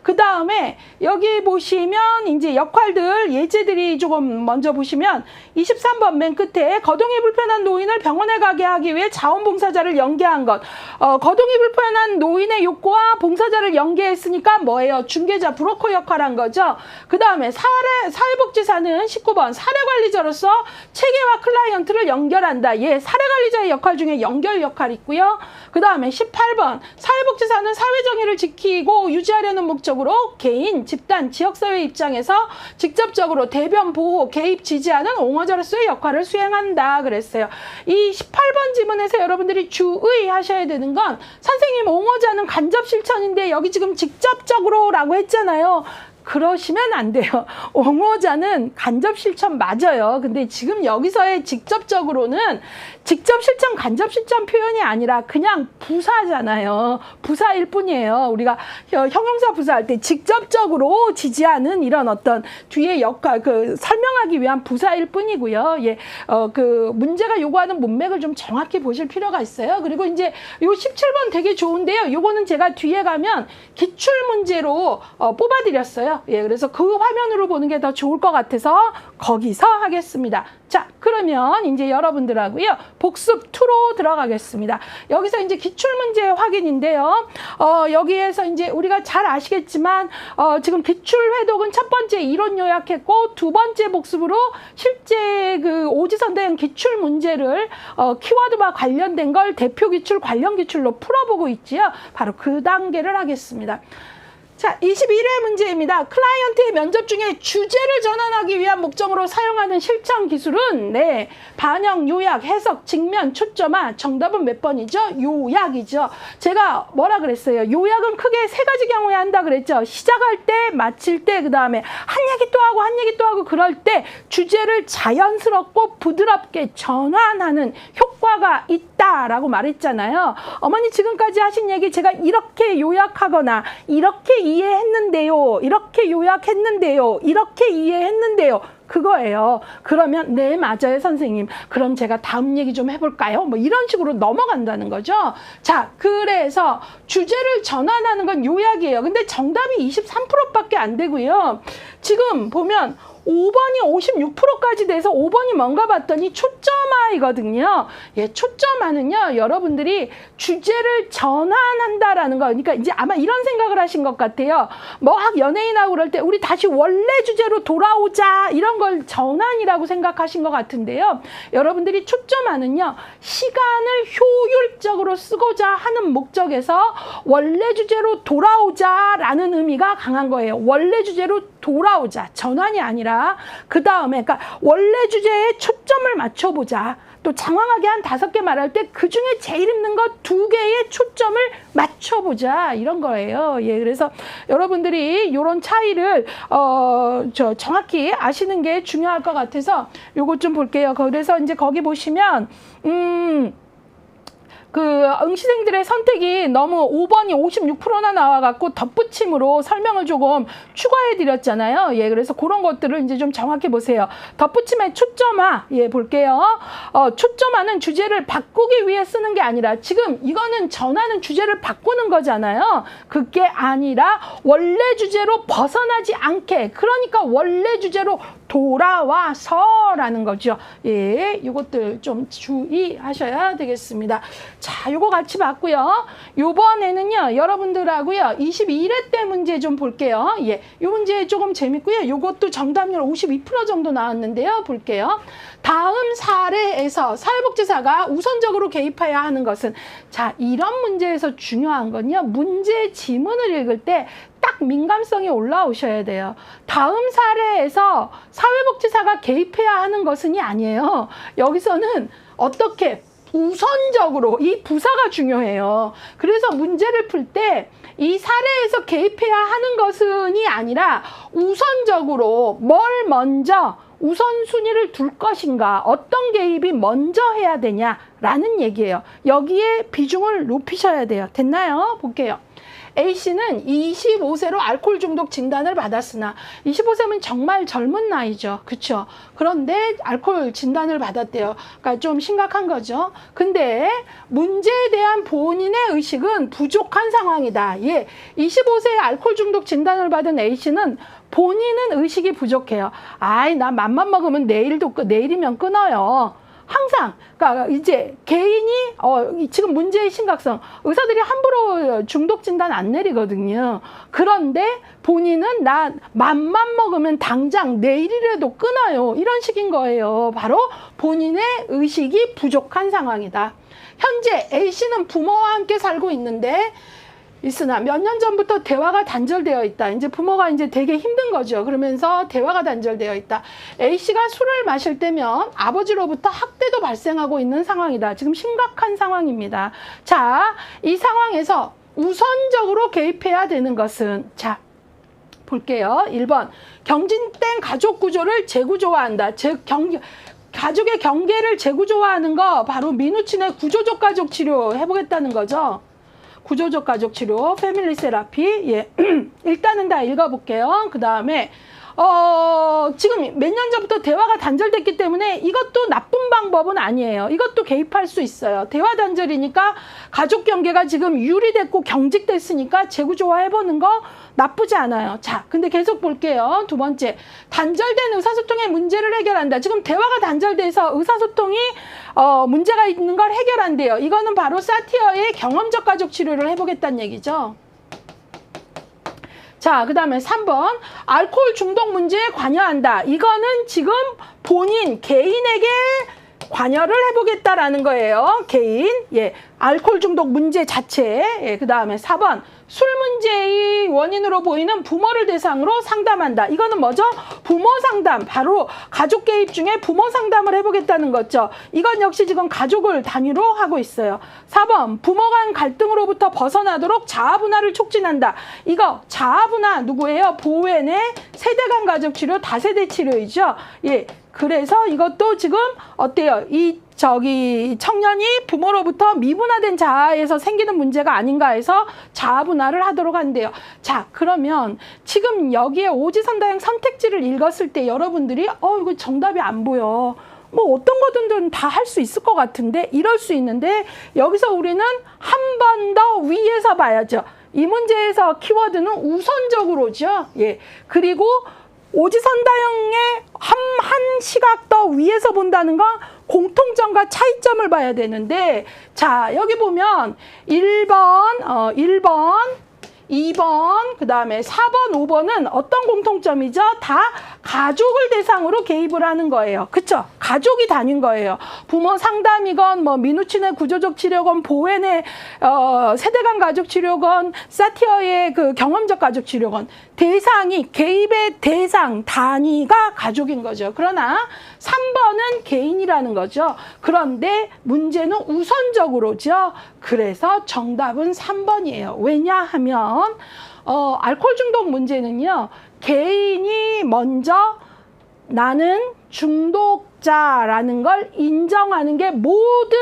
그 다음에 여기 보시면 이제 역할들 예제들이 조금 먼저 보시면 23번 맨 끝에 거동이 불편한 노인을 병원에 가게 하기 위해 자원봉사자를 연계한 것. 거동이 불편한 노인의 욕구와 봉사자를 연계했으니까 뭐예요? 중개자 브로커 역할한 거죠. 그 다음에 사회복지사는 19번 사례관리자로서 체계와 클라이언트를 연결한다. 예, 사례관리자의 역할 중에 연결 역할이 있고요. 그 다음에 18번 사회복지사는 사회정의를 지키고 유지하려는 목적으로 개인, 집단, 지역사회 입장에서 직접적으로 대변, 보호, 개입, 지지하는 옹호자로서의 역할을 수행한다 그랬어요. 이 18번 지문에서 여러분들이 주의하셔야 되는 건 선생님 옹호자는 간접 실천인데 여기 지금 직접적으로 라고 했잖아요. 그러시면 안 돼요. 옹호자는 간접 실천 맞아요. 근데 지금 여기서의 직접적으로는 직접 실천, 간접 실천 표현이 아니라 그냥 부사잖아요. 부사일 뿐이에요. 우리가 형용사 부사할 때 직접적으로 지지하는 이런 어떤 뒤에 역할, 설명하기 위한 부사일 뿐이고요. 예, 문제가 요구하는 문맥을 좀 정확히 보실 필요가 있어요. 그리고 이제 요 17번 되게 좋은데요. 요거는 제가 뒤에 가면 기출 문제로 뽑아드렸어요. 예, 그래서 그 화면으로 보는 게 더 좋을 것 같아서 거기서 하겠습니다. 자, 그러면 이제 여러분들하고요. 복습 2로 들어가겠습니다. 여기서 이제 기출문제 확인인데요. 여기에서 이제 우리가 잘 아시겠지만, 지금 기출회독은 첫 번째 이론 요약했고, 두 번째 복습으로 실제 그 오지선다형 기출문제를, 키워드와 관련된 걸 대표 기출, 관련 기출로 풀어보고 있지요. 바로 그 단계를 하겠습니다. 자, 21회 문제입니다. 클라이언트의 면접 중에 주제를 전환하기 위한 목적으로 사용하는 실천 기술은 네, 반영, 요약, 해석, 직면, 초점화. 정답은 몇 번이죠? 요약이죠. 제가 뭐라 그랬어요? 요약은 크게 세 가지 경우에 한다 그랬죠. 시작할 때, 마칠 때, 그 다음에 한 얘기 또 하고 한 얘기 또 하고 그럴 때 주제를 자연스럽고 부드럽게 전환하는 효과가 있다라고 말했잖아요. 어머니 지금까지 하신 얘기 제가 이렇게 요약하거나 이렇게 이해했는데요. 이렇게 요약했는데요. 이렇게 이해했는데요. 그거예요. 그러면 네 맞아요 선생님. 그럼 제가 다음 얘기 좀 해볼까요? 뭐 이런 식으로 넘어간다는 거죠. 자, 그래서 주제를 전환하는 건 요약이에요. 근데 정답이 23%밖에 안 되고요. 지금 보면 5번이 56%까지 돼서 5번이 뭔가 봤더니 초점화이거든요. 예, 초점화는요, 여러분들이 주제를 전환한다라는 거. 그러니까 이제 아마 이런 생각을 하신 것 같아요. 막 연예인하고 그럴 때 우리 다시 원래 주제로 돌아오자 이런 걸 전환이라고 생각하신 것 같은데요. 여러분들이 초점화는요, 시간을 효율적으로 쓰고자 하는 목적에서 원래 주제로 돌아오자라는 의미가 강한 거예요. 원래 주제로 돌아오자. 전환이 아니라 그 다음에 그러니까 원래 주제에 초점을 맞춰보자. 또 장황하게 한 5개 말할 때 그 중에 제일 힘든 것 2개의 초점을 맞춰보자 이런 거예요. 예, 그래서 여러분들이 이런 차이를 정확히 아시는 게 중요할 것 같아서 요것 좀 볼게요. 그래서 이제 거기 보시면 응시생들의 선택이 너무 5번이 56%나 나와갖고 덧붙임으로 설명을 조금 추가해 드렸잖아요. 예, 그래서 그런 것들을 이제 좀 정확히 보세요. 덧붙임의 초점화, 예, 볼게요. 초점화는 주제를 바꾸기 위해 쓰는 게 아니라 지금 이거는 전하는 주제를 바꾸는 거잖아요. 그게 아니라 원래 주제로 벗어나지 않게, 그러니까 원래 주제로 돌아와서라는 거죠. 예, 이것들 좀 주의하셔야 되겠습니다. 자, 요거 같이 봤고요. 요번에는요, 여러분들하고요, 21회 때 문제 좀 볼게요. 예, 요 문제 조금 재밌고요. 요것도 정답률 52% 정도 나왔는데요. 볼게요. 다음 사례에서 사회복지사가 우선적으로 개입해야 하는 것은, 자, 이런 문제에서 중요한 건요, 문제 지문을 읽을 때 딱 민감성이 올라오셔야 돼요. 다음 사례에서 사회복지사가 개입해야 하는 것은이 아니에요. 여기서는 어떻게 우선적으로 이 부사가 중요해요. 그래서 문제를 풀 때 이 사례에서 개입해야 하는 것은이 아니라 우선적으로 뭘 먼저 우선순위를 둘 것인가, 어떤 개입이 먼저 해야 되냐라는 얘기예요. 여기에 비중을 높이셔야 돼요. 됐나요? 볼게요. A씨는 25세로 알코올 중독 진단을 받았으나 25세면 정말 젊은 나이죠. 그렇죠? 그런데 알코올 진단을 받았대요. 그러니까 좀 심각한 거죠. 근데 문제에 대한 본인의 의식은 부족한 상황이다. 예, 25세에 알코올 중독 진단을 받은 A씨는 본인은 의식이 부족해요. 아이, 나 맘만 먹으면 내일이면 끊어요. 항상, 그러니까 이제 개인이 지금 문제의 심각성, 의사들이 함부로 중독 진단 안 내리거든요. 그런데 본인은 나 맘만 먹으면 당장 내일이라도 끊어요. 이런 식인 거예요. 바로 본인의 의식이 부족한 상황이다. 현재 A씨는 부모와 함께 살고 있는데 있으나 몇 년 전부터 대화가 단절되어 있다. 이제 부모가 이제 되게 힘든 거죠. 그러면서 대화가 단절되어 있다. A씨가 술을 마실 때면 아버지로부터 학대도 발생하고 있는 상황이다. 지금 심각한 상황입니다. 자, 이 상황에서 우선적으로 개입해야 되는 것은, 자, 볼게요. 1번, 경진된 가족 구조를 재구조화한다. 가족의 경계를 재구조화하는 거 바로 민우친의 구조적 가족 치료 해보겠다는 거죠. 구조적 가족 치료, 패밀리 세라피. 예. 일단은 다 읽어볼게요. 그 다음에, 지금 몇 년 전부터 대화가 단절됐기 때문에 이것도 나쁜 방법은 아니에요. 이것도 개입할 수 있어요. 대화 단절이니까 가족 경계가 지금 유리됐고 경직됐으니까 재구조화 해보는 거 나쁘지 않아요. 자, 근데 계속 볼게요. 두 번째, 단절된 의사소통의 문제를 해결한다. 지금 대화가 단절돼서 의사소통이 문제가 있는 걸 해결한대요. 이거는 바로 사티어의 경험적 가족 치료를 해보겠다는 얘기죠. 자, 그 다음에 3번, 알코올 중독 문제에 관여한다. 이거는 지금 본인, 개인에게 관여를 해보겠다라는 거예요. 개인, 예, 알코올 중독 문제 자체. 예, 그 다음에 4번, 술 문제의 원인으로 보이는 부모를 대상으로 상담한다. 이거는 뭐죠? 부모 상담. 바로 가족 개입 중에 부모 상담을 해보겠다는 거죠. 이건 역시 지금 가족을 단위로 하고 있어요. 4번, 부모 간 갈등으로부터 벗어나도록 자아분할을 촉진한다. 이거 자아분할 누구예요? 보웬의 세대 간 가족 치료, 다세대 치료이죠. 예. 그래서 이것도 지금 어때요? 청년이 부모로부터 미분화된 자아에서 생기는 문제가 아닌가 해서 자아분할을 하도록 한대요. 자, 그러면 지금 여기에 오지선다형 선택지를 읽었을 때 여러분들이 이거 정답이 안 보여. 뭐 어떤 거든 다 할 수 있을 것 같은데 이럴 수 있는데 여기서 우리는 한 번 더 위에서 봐야죠. 이 문제에서 키워드는 우선적으로죠. 예. 그리고 오지선다형의 한 시각 더 위에서 본다는 건 공통점과 차이점을 봐야 되는데, 자, 여기 보면 1번, 2번, 그 다음에 4번, 5번은 어떤 공통점이죠? 다 가족을 대상으로 개입을 하는 거예요. 그쵸? 가족이 다닌 거예요. 부모 상담이건, 뭐, 민우친의 구조적 치료건, 보웬의, 세대간 가족 치료건, 사티어의 그 경험적 가족 치료건, 대상이, 개입의 대상, 단위가 가족인 거죠. 그러나 3번은 개인이라는 거죠. 그런데 문제는 우선적으로죠. 그래서 정답은 3번이에요. 왜냐하면 알코올 중독 문제는요. 개인이 먼저 나는 중독자라는 걸 인정하는 게 모든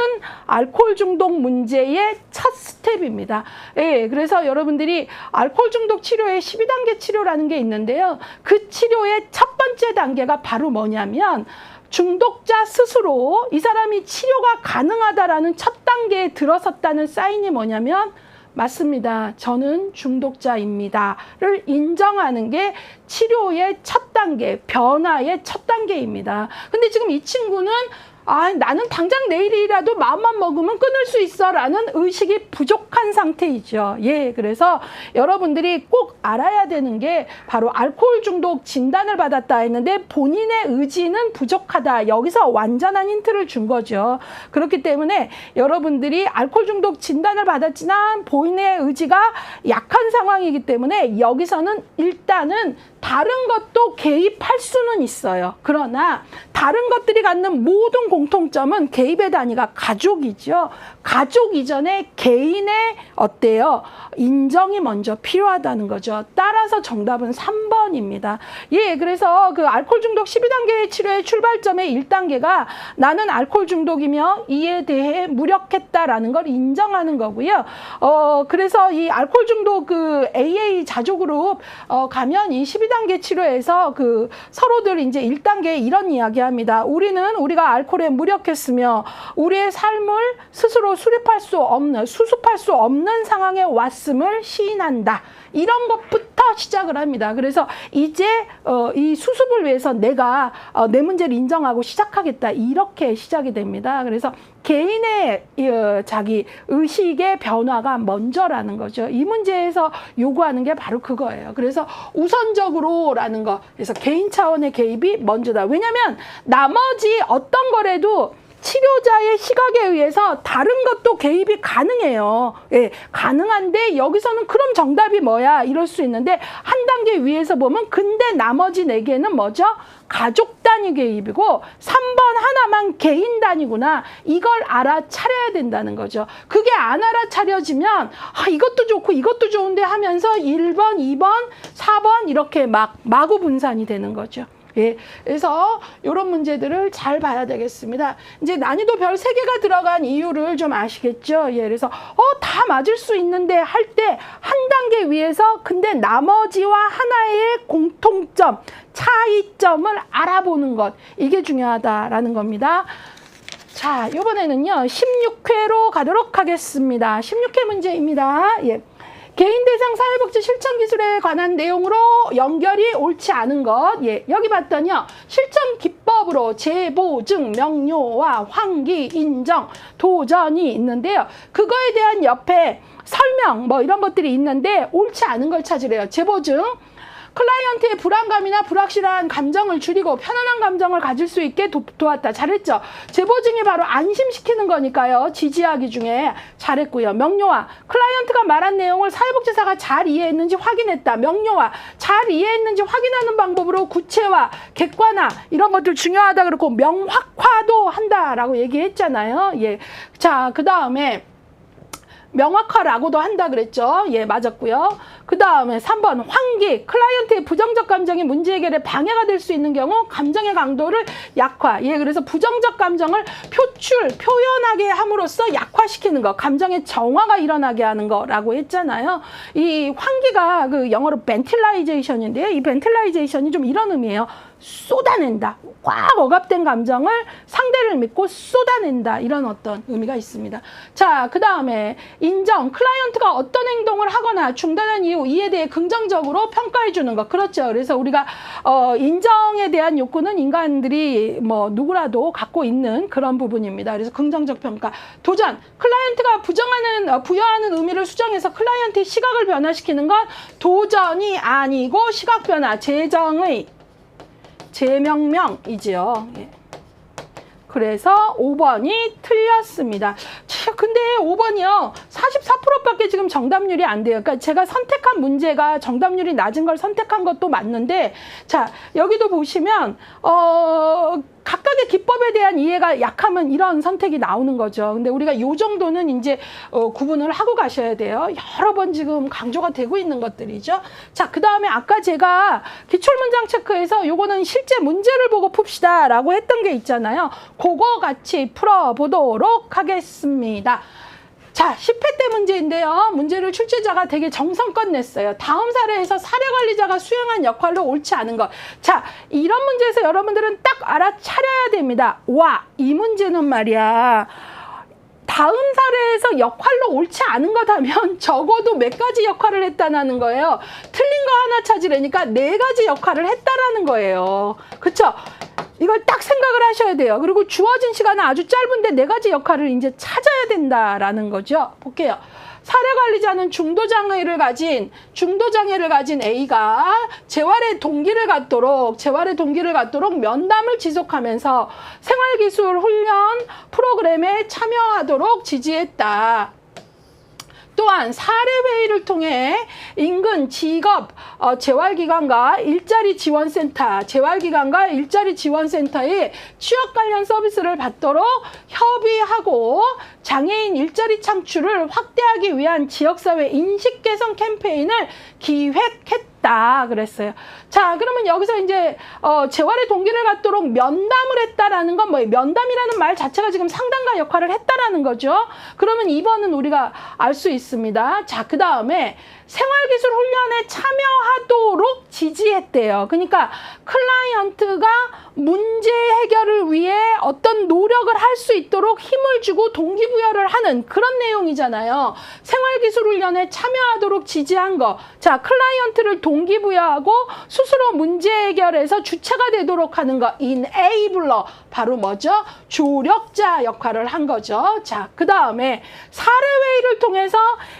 알코올 중독 문제의 첫 스텝입니다. 예, 그래서 여러분들이 알코올 중독 치료의 12단계 치료라는 게 있는데요. 그 치료의 첫 번째 단계가 바로 뭐냐면 중독자 스스로 이 사람이 치료가 가능하다라는 첫 단계에 들어섰다는 사인이 뭐냐면 맞습니다. 저는 중독자입니다를 인정하는 게 치료의 첫 단계, 변화의 첫 단계입니다. 근데 지금 이 친구는 나는 당장 내일이라도 마음만 먹으면 끊을 수 있어 라는 의식이 부족한 상태이죠. 예, 그래서 여러분들이 꼭 알아야 되는 게 바로 알코올 중독 진단을 받았다 했는데 본인의 의지는 부족하다. 여기서 완전한 힌트를 준 거죠. 그렇기 때문에 여러분들이 알코올 중독 진단을 받았지만 본인의 의지가 약한 상황이기 때문에 여기서는 일단은 다른 것도 개입할 수는 있어요. 그러나 다른 것들이 갖는 모든 공통점은 개입의 단위가 가족이죠. 가족 이전에 개인의 어때요? 인정이 먼저 필요하다는 거죠. 따라서 정답은 3번입니다. 예, 그래서 그 알코올 중독 12단계 치료의 출발점의 1단계가 나는 알코올 중독이며 이에 대해 무력했다라는 걸 인정하는 거고요. 그래서 이 알코올 중독 그 AA 자조그룹 가면 이 12단계 치료에서 그 서로들 이제 1단계에 이런 이야기합니다. 우리가 알코올에 무력했으며 우리의 삶을 스스로 수습할 수 없는 상황에 왔음을 시인한다. 이런 것부터 시작을 합니다. 그래서 이제 이 수습을 위해서 내가 내 문제를 인정하고 시작하겠다. 이렇게 시작이 됩니다. 그래서 개인의 자기 의식의 변화가 먼저라는 거죠. 이 문제에서 요구하는 게 바로 그거예요. 그래서 우선적으로라는 거. 그래서 개인 차원의 개입이 먼저다. 왜냐하면 나머지 어떤 거라도 치료자의 시각에 의해서 다른 것도 개입이 가능해요. 예, 가능한데 여기서는 그럼 정답이 뭐야? 이럴 수 있는데 한 단계 위에서 보면 근데 나머지 4개는 뭐죠? 가족 단위 개입이고 3번 하나만 개인 단위구나. 이걸 알아차려야 된다는 거죠. 그게 안 알아차려지면 이것도 좋고 이것도 좋은데 하면서 1번, 2번, 4번 이렇게 마구 분산이 되는 거죠. 예, 그래서 이런 문제들을 잘 봐야 되겠습니다. 이제 난이도 별 3개가 들어간 이유를 좀 아시겠죠? 예, 그래서 다 맞을 수 있는데 할 때 한 단계 위에서 근데 나머지와 하나의 공통점, 차이점을 알아보는 것, 이게 중요하다라는 겁니다. 자, 이번에는요 16회로 가도록 하겠습니다. 16회 문제입니다. 예. 개인 대상 사회복지 실천 기술에 관한 내용으로 연결이 옳지 않은 것. 예, 여기 봤더니요. 실천 기법으로 재보증, 명료화, 환기, 인정, 도전이 있는데요. 그거에 대한 옆에 설명 뭐 이런 것들이 있는데 옳지 않은 걸 찾으래요. 재보증. 클라이언트의 불안감이나 불확실한 감정을 줄이고 편안한 감정을 가질 수 있게 도왔다. 잘했죠? 재보증이 바로 안심시키는 거니까요. 지지하기 중에 잘했고요. 명료화. 클라이언트가 말한 내용을 사회복지사가 잘 이해했는지 확인했다. 명료화. 잘 이해했는지 확인하는 방법으로 구체화, 객관화 이런 것들 중요하다. 그렇고 명확화도 한다라고 얘기했잖아요. 예. 자, 그 다음에 명확화라고도 한다 그랬죠. 예, 맞았고요. 그 다음에 3번 환기. 클라이언트의 부정적 감정이 문제 해결에 방해가 될 수 있는 경우 감정의 강도를 약화. 예, 그래서 부정적 감정을 표현하게 함으로써 약화시키는 거. 감정의 정화가 일어나게 하는 거라고 했잖아요. 이 환기가 그 영어로 벤틸라이제이션인데요. 이 벤틸라이제이션이 좀 이런 의미예요. 쏟아낸다. 꽉 억압된 감정을 상대를 믿고 쏟아낸다. 이런 어떤 의미가 있습니다. 자, 그 다음에 인정. 클라이언트가 어떤 행동을 하거나 중단한 이후 이에 대해 긍정적으로 평가해 주는 것. 그렇죠. 그래서 우리가 인정에 대한 욕구는 인간들이 뭐 누구라도 갖고 있는 그런 부분입니다. 그래서 긍정적 평가. 도전. 클라이언트가 부여하는 의미를 수정해서 클라이언트의 시각을 변화시키는 건 도전이 아니고 시각 변화, 재명명이지요. 예. 그래서 5번이 틀렸습니다. 근데 5번이요. 44%밖에 지금 정답률이 안 돼요. 그러니까 제가 선택한 문제가 정답률이 낮은 걸 선택한 것도 맞는데 자, 여기도 보시면 각각의 기법에 대한 이해가 약하면 이런 선택이 나오는 거죠. 근데 우리가 요 정도는 이제 구분을 하고 가셔야 돼요. 여러 번 지금 강조가 되고 있는 것들이죠. 자, 그 다음에 아까 제가 기출문장 체크에서 요거는 실제 문제를 보고 풉시다 라고 했던 게 있잖아요. 그거 같이 풀어보도록 하겠습니다. 자, 10회 때 문제인데요. 문제를 출제자가 되게 정성껏 냈어요. 다음 사례에서 사례관리자가 수행한 역할로 옳지 않은 것. 자, 이런 문제에서 여러분들은 딱 알아차려야 됩니다. 와, 이 문제는 말이야. 다음 사례에서 역할로 옳지 않은 것 하면 적어도 몇 가지 역할을 했다는 거예요. 틀린 거 하나 찾으려니까 4가지 역할을 했다라는 거예요. 그쵸? 이걸 딱 생각을 하셔야 돼요. 그리고 주어진 시간은 아주 짧은데 4가지 역할을 이제 찾아야 된다라는 거죠. 볼게요. 사례관리자는 중도장애를 가진 A가 재활의 동기를 갖도록 면담을 지속하면서 생활기술 훈련 프로그램에 참여하도록 지지했다. 또한 사례회의를 통해 인근 직업 재활기관과 일자리 지원센터의 취업 관련 서비스를 받도록 협의하고 장애인 일자리 창출을 확대하기 위한 지역사회 인식 개선 캠페인을 기획했다 그랬어요. 자, 그러면 여기서 이제 재활의 동기를 갖도록 면담을 했다라는 건 뭐예요? 면담이라는 말 자체가 지금 상담가 역할을 했다라는 거죠. 그러면 2번은 우리가 알 수 있습니다. 자, 그 다음에 생활기술 훈련에 참여하도록 지지했대요. 그러니까 클라이언트가 문제 해결을 위해 어떤 노력을 할 수 있도록 힘을 주고 동기부여를 하는 그런 내용이잖아요. 생활기술 훈련에 참여하도록 지지한 거. 자, 클라이언트를 동기부여하고 스스로 문제 해결에서 주체가 되도록 하는 거. enabler. 바로 뭐죠? 조력자 역할을 한 거죠. 자, 그 다음에 사례회의를 통해서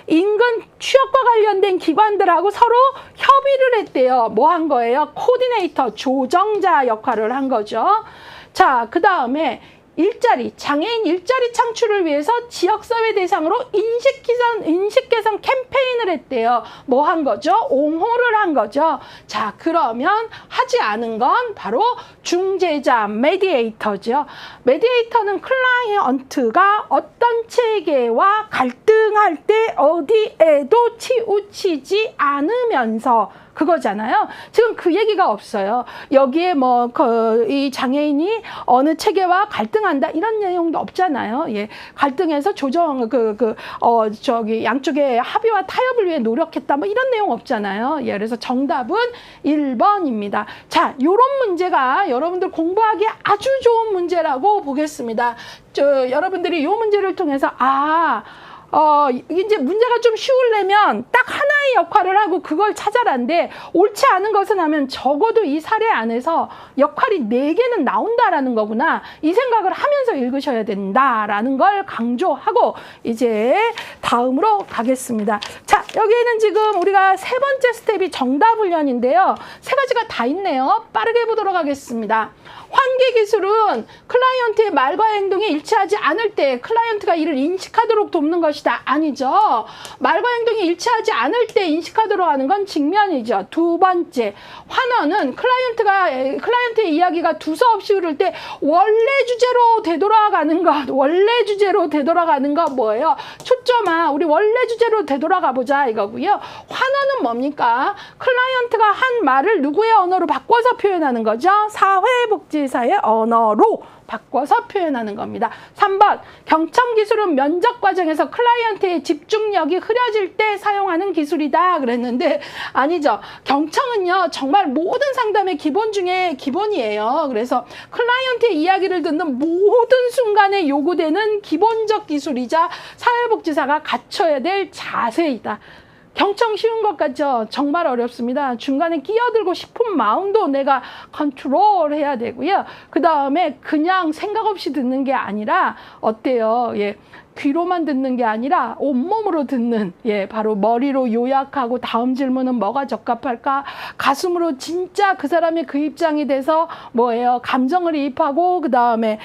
인근 취업과 관련된 기관들하고 서로 협의를 했대요. 뭐 한 거예요? 코디네이터, 조정자 역할을 한 거죠. 자, 그 다음에 장애인 일자리 창출을 위해서 지역사회 대상으로 인식 개선 캠페인을 했대요. 뭐 한 거죠? 옹호를 한 거죠. 자, 그러면 하지 않은 건 바로 중재자, 메디에이터죠. 메디에이터는 클라이언트가 어떤 체계와 갈등할 때 어디에도 치우치지 않으면서 그거잖아요. 지금 그 얘기가 없어요. 여기에 뭐 이 장애인이 어느 체계와 갈등한다 이런 내용도 없잖아요. 예, 갈등해서 조정 양쪽의 합의와 타협을 위해 노력했다 뭐 이런 내용 없잖아요. 예, 그래서 정답은 1번입니다. 자, 요런 문제가 여러분들 공부하기 아주 좋은 문제라고 보겠습니다. 여러분들이 요 문제를 통해서 이제 문제가 좀 쉬우려면 딱 하나의 역할을 하고 그걸 찾아라는데 옳지 않은 것은 하면 적어도 이 사례 안에서 역할이 4개는 나온다라는 거구나. 이 생각을 하면서 읽으셔야 된다라는 걸 강조하고 이제 다음으로 가겠습니다. 자, 여기에는 지금 우리가 3번째 스텝이 정답 훈련인데요. 3가지가 다 있네요. 빠르게 보도록 하겠습니다. 환기 기술은 클라이언트의 말과 행동이 일치하지 않을 때 클라이언트가 이를 인식하도록 돕는 것이다. 아니죠. 말과 행동이 일치하지 않을 때 인식하도록 하는 건 직면이죠. 2번째, 환원은 클라이언트의 이야기가 두서없이 흐를 때 원래 주제로 되돌아가는 것 뭐예요? 초점아, 우리 원래 주제로 되돌아가 보자 이거고요. 환원은 뭡니까? 클라이언트가 한 말을 누구의 언어로 바꿔서 표현하는 거죠. 사회복지사의 언어로 바꿔서 표현하는 겁니다. 3번, 경청기술은 면접 과정에서 클라이언트의 집중력이 흐려질 때 사용하는 기술이다 그랬는데 아니죠. 경청은요 정말 모든 상담의 기본 중에 기본이에요. 그래서 클라이언트의 이야기를 듣는 모든 순간에 요구되는 기본적 기술이자 사회복지사가 갖춰야 될 자세이다. 경청 쉬운 것 같죠? 정말 어렵습니다. 중간에 끼어들고 싶은 마음도 내가 컨트롤해야 되고요. 그 다음에 그냥 생각 없이 듣는 게 아니라 어때요? 예. 귀로만 듣는 게 아니라 온몸으로 듣는, 예, 바로 머리로 요약하고 다음 질문은 뭐가 적합할까? 가슴으로 진짜 그 사람의 그 입장이 돼서 뭐예요? 감정을 이입하고 그 다음에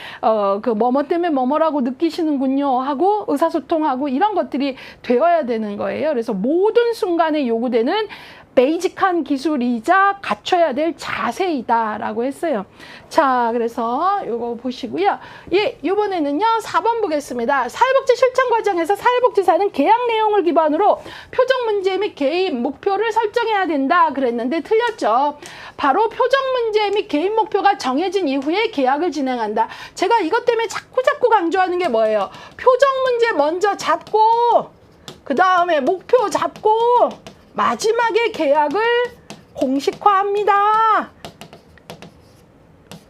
그 뭐뭐 때문에 뭐뭐라고 느끼시는군요 하고 의사소통하고 이런 것들이 되어야 되는 거예요. 그래서 모든 순간에 요구되는 베이직한 기술이자 갖춰야 될 자세이다라고 했어요. 자, 그래서 요거 보시고요. 예, 이번에는요 4번 보겠습니다. 사회복지 실천 과정에서 사회복지사는 계약 내용을 기반으로 표적 문제 및 개인 목표를 설정해야 된다 그랬는데 틀렸죠. 바로 표적 문제 및 개인 목표가 정해진 이후에 계약을 진행한다. 제가 이것 때문에 자꾸 강조하는 게 뭐예요? 표적 문제 먼저 잡고 그 다음에 목표 잡고 마지막에 계약을 공식화합니다.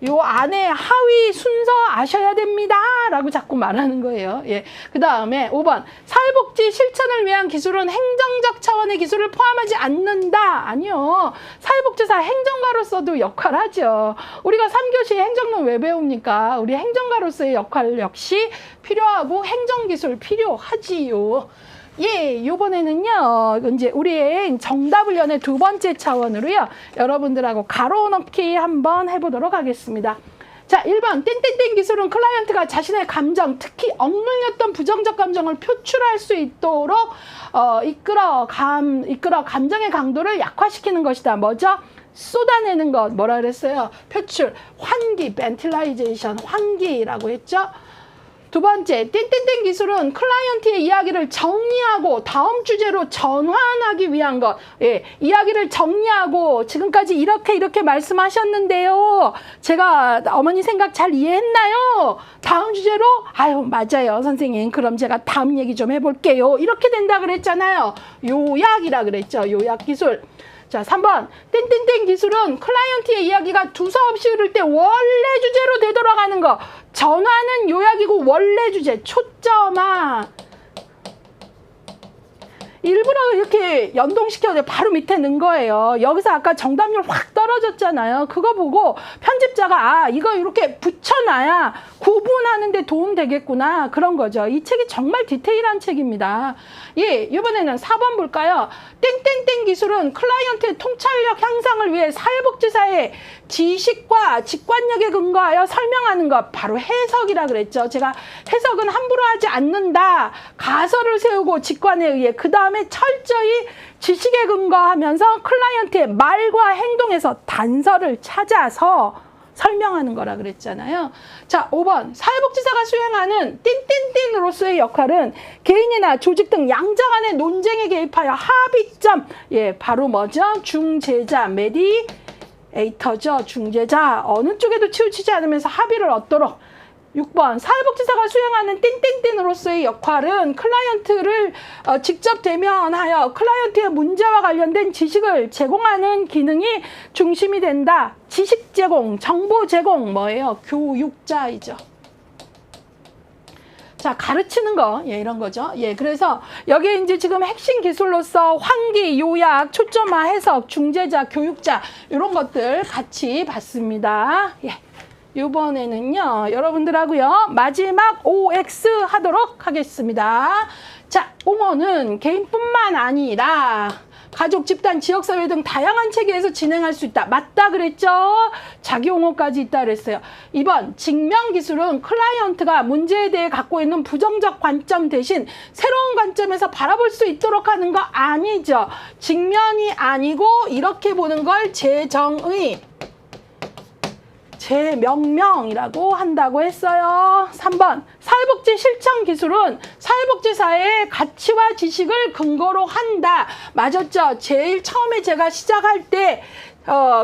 요 안에 하위 순서 아셔야 됩니다. 라고 자꾸 말하는 거예요. 예. 그 다음에 5번. 사회복지 실천을 위한 기술은 행정적 차원의 기술을 포함하지 않는다. 아니요. 사회복지사 행정가로서도 역할하죠. 우리가 3교시 행정론 왜 배웁니까? 우리 행정가로서의 역할 역시 필요하고 행정기술 필요하지요. 예, 요번에는요, 이제 우리의 정답을 연의 2번째 차원으로요, 여러분들하고 가로 넣기 한번 해보도록 하겠습니다. 자, 1번 땡땡땡 기술은 클라이언트가 자신의 감정, 특히 억눌렸던 부정적 감정을 표출할 수 있도록 이끌어 감정의 강도를 약화시키는 것이다. 뭐죠? 쏟아내는 것. 뭐라 그랬어요? 표출, 환기, 벤틸라이제이션, 환기라고 했죠. 두 번째, 땡땡땡 기술은 클라이언트의 이야기를 정리하고 다음 주제로 전환하기 위한 것. 예, 이야기를 정리하고 지금까지 이렇게 말씀하셨는데요. 제가 어머니 생각 잘 이해했나요? 다음 주제로 아유 맞아요 선생님. 그럼 제가 다음 얘기 좀 해볼게요. 이렇게 된다 그랬잖아요. 요약이라 그랬죠. 요약 기술. 자, 3번 땡땡땡 기술은 클라이언트의 이야기가 두서없이 흐를 때 원래 주제로 되돌아가는 거. 전환은 요약이고 원래 주제 초점화. 일부러 이렇게 연동시켜서 바로 밑에 넣은 거예요. 여기서 아까 정답률 확 떨어졌잖아요. 그거 보고 편집자가 아 이거 이렇게 붙여놔야 구분하는 데 도움 되겠구나 그런 거죠. 이 책이 정말 디테일한 책입니다. 예, 이번에는 4번 볼까요? 땡땡땡 기술은 클라이언트의 통찰력 향상을 위해 사회복지사의 지식과 직관력에 근거하여 설명하는 것. 바로 해석이라 그랬죠. 제가 해석은 함부로 하지 않는다. 가설을 세우고 직관에 의해 그 다음에 철저히 지식에 근거하면서 클라이언트의 말과 행동에서 단서를 찾아서 설명하는 거라 그랬잖아요. 자, 5번 사회복지사가 수행하는 띵띵띵으로서의 역할은 개인이나 조직 등 양자 간의 논쟁에 개입하여 합의점, 예, 바로 뭐죠? 중재자, 메디에이터죠. 중재자, 어느 쪽에도 치우치지 않으면서 합의를 얻도록. 6번 사회복지사가 수행하는 띵띵띵으로서의 역할은 클라이언트를 직접 대면하여 클라이언트의 문제와 관련된 지식을 제공하는 기능이 중심이 된다. 지식 제공, 정보 제공 뭐예요? 교육자이죠. 자, 가르치는 거, 예, 이런 거죠. 예, 그래서 여기에 이제 지금 핵심 기술로서 환기, 요약, 초점화, 해석, 중재자, 교육자 이런 것들 같이 봤습니다. 예. 이번에는요 여러분들하고요 마지막 OX 하도록 하겠습니다. 자, 옹호는 개인뿐만 아니라 가족, 집단, 지역사회 등 다양한 체계에서 진행할 수 있다. 맞다 그랬죠? 자기 옹호까지 있다 그랬어요. 2번 직면기술은 클라이언트가 문제에 대해 갖고 있는 부정적 관점 대신 새로운 관점에서 바라볼 수 있도록 하는 거 아니죠. 직면이 아니고 이렇게 보는 걸 재정의, 재명명이라고 한다고 했어요. 3번 사회복지 실천 기술은 사회복지사의 가치와 지식을 근거로 한다. 맞았죠? 제일 처음에 제가 시작할 때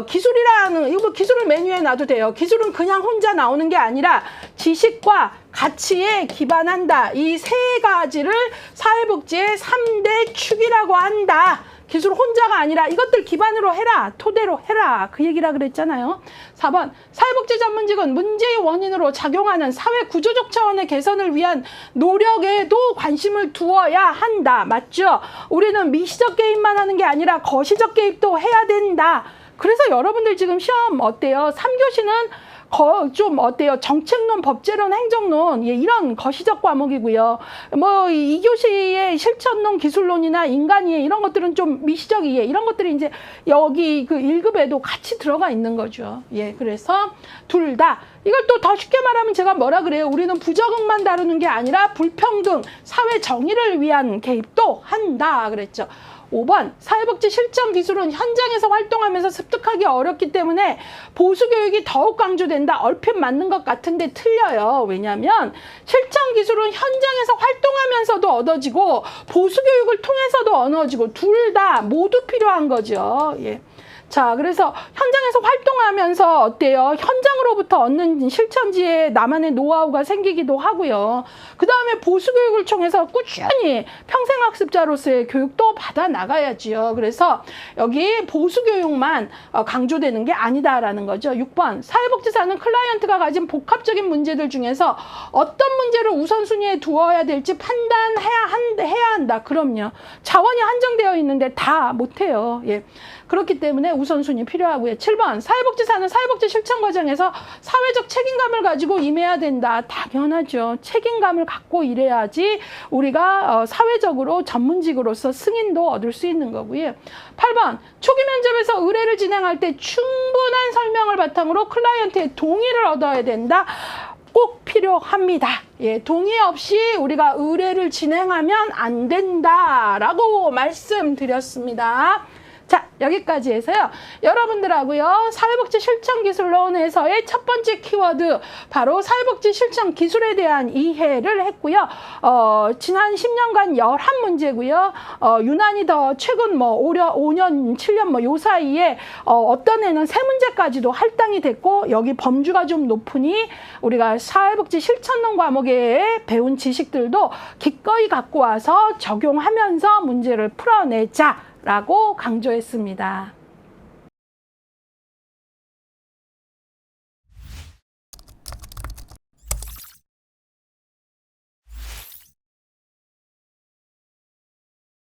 기술이라는 이거 기술을 메뉴에 놔도 돼요. 기술은 그냥 혼자 나오는 게 아니라 지식과 가치에 기반한다. 이 세 가지를 사회복지의 3대 축이라고 한다. 기술 혼자가 아니라 이것들 기반으로 해라. 토대로 해라. 그 얘기라 그랬잖아요. 4번 사회복지 전문직은 문제의 원인으로 작용하는 사회 구조적 차원의 개선을 위한 노력에도 관심을 두어야 한다. 맞죠? 우리는 미시적 개입만 하는 게 아니라 거시적 개입도 해야 된다. 그래서 여러분들 지금 시험 어때요? 3교시는 좀 어때요? 정책론, 법제론, 행정론, 예, 이런 거시적 과목이고요. 뭐 2교시의 실천론, 기술론이나 인간이해 이런 것들은 좀 미시적이해 이런 것들이 이제 여기 그 1급에도 같이 들어가 있는 거죠. 예, 그래서 둘 다 이걸 또 더 쉽게 말하면 제가 뭐라 그래요? 우리는 부적응만 다루는 게 아니라 불평등, 사회 정의를 위한 개입도 한다 그랬죠. 5번 사회복지 실천 기술은 현장에서 활동하면서 습득하기 어렵기 때문에 보수교육이 더욱 강조된다. 얼핏 맞는 것 같은데 틀려요. 왜냐하면 실천 기술은 현장에서 활동하면서도 얻어지고 보수교육을 통해서도 얻어지고 둘 다 모두 필요한 거죠. 예. 자, 그래서 현장에서 활동하면서 어때요? 현장으로부터 얻는 실천지에 나만의 노하우가 생기기도 하고요. 그 다음에 보수교육을 통해서 꾸준히 평생학습자로서의 교육도 받아 나가야지요. 그래서 여기 보수교육만 강조되는 게 아니다라는 거죠. 6번 사회복지사는 클라이언트가 가진 복합적인 문제들 중에서 어떤 문제를 우선순위에 두어야 될지 판단해야 한다. 그럼요. 자원이 한정되어 있는데 다 못해요. 예. 그렇기 때문에 우선순위 필요하고요. 7번 사회복지사는 사회복지 실천 과정에서 사회적 책임감을 가지고 임해야 된다. 당연하죠. 책임감을 갖고 일해야지 우리가 사회적으로 전문직으로서 승인도 얻을 수 있는 거고요. 8번, 초기 면접에서 의뢰를 진행할 때 충분한 설명을 바탕으로 클라이언트의 동의를 얻어야 된다. 꼭 필요합니다. 예, 동의 없이 우리가 의뢰를 진행하면 안 된다라고 말씀드렸습니다. 자, 여기까지 해서요. 여러분들하고요. 사회복지 실천기술론에서의 첫 번째 키워드, 바로 사회복지 실천 기술에 대한 이해를 했고요. 지난 10년간 11문제고요. 유난히 더 최근 5년, 7년 요 사이에 어떤 애는 3문제까지도 할당이 됐고, 여기 범주가 좀 높으니 우리가 사회복지 실천론 과목에 배운 지식들도 기꺼이 갖고 와서 적용하면서 문제를 풀어내자 라고 강조했습니다.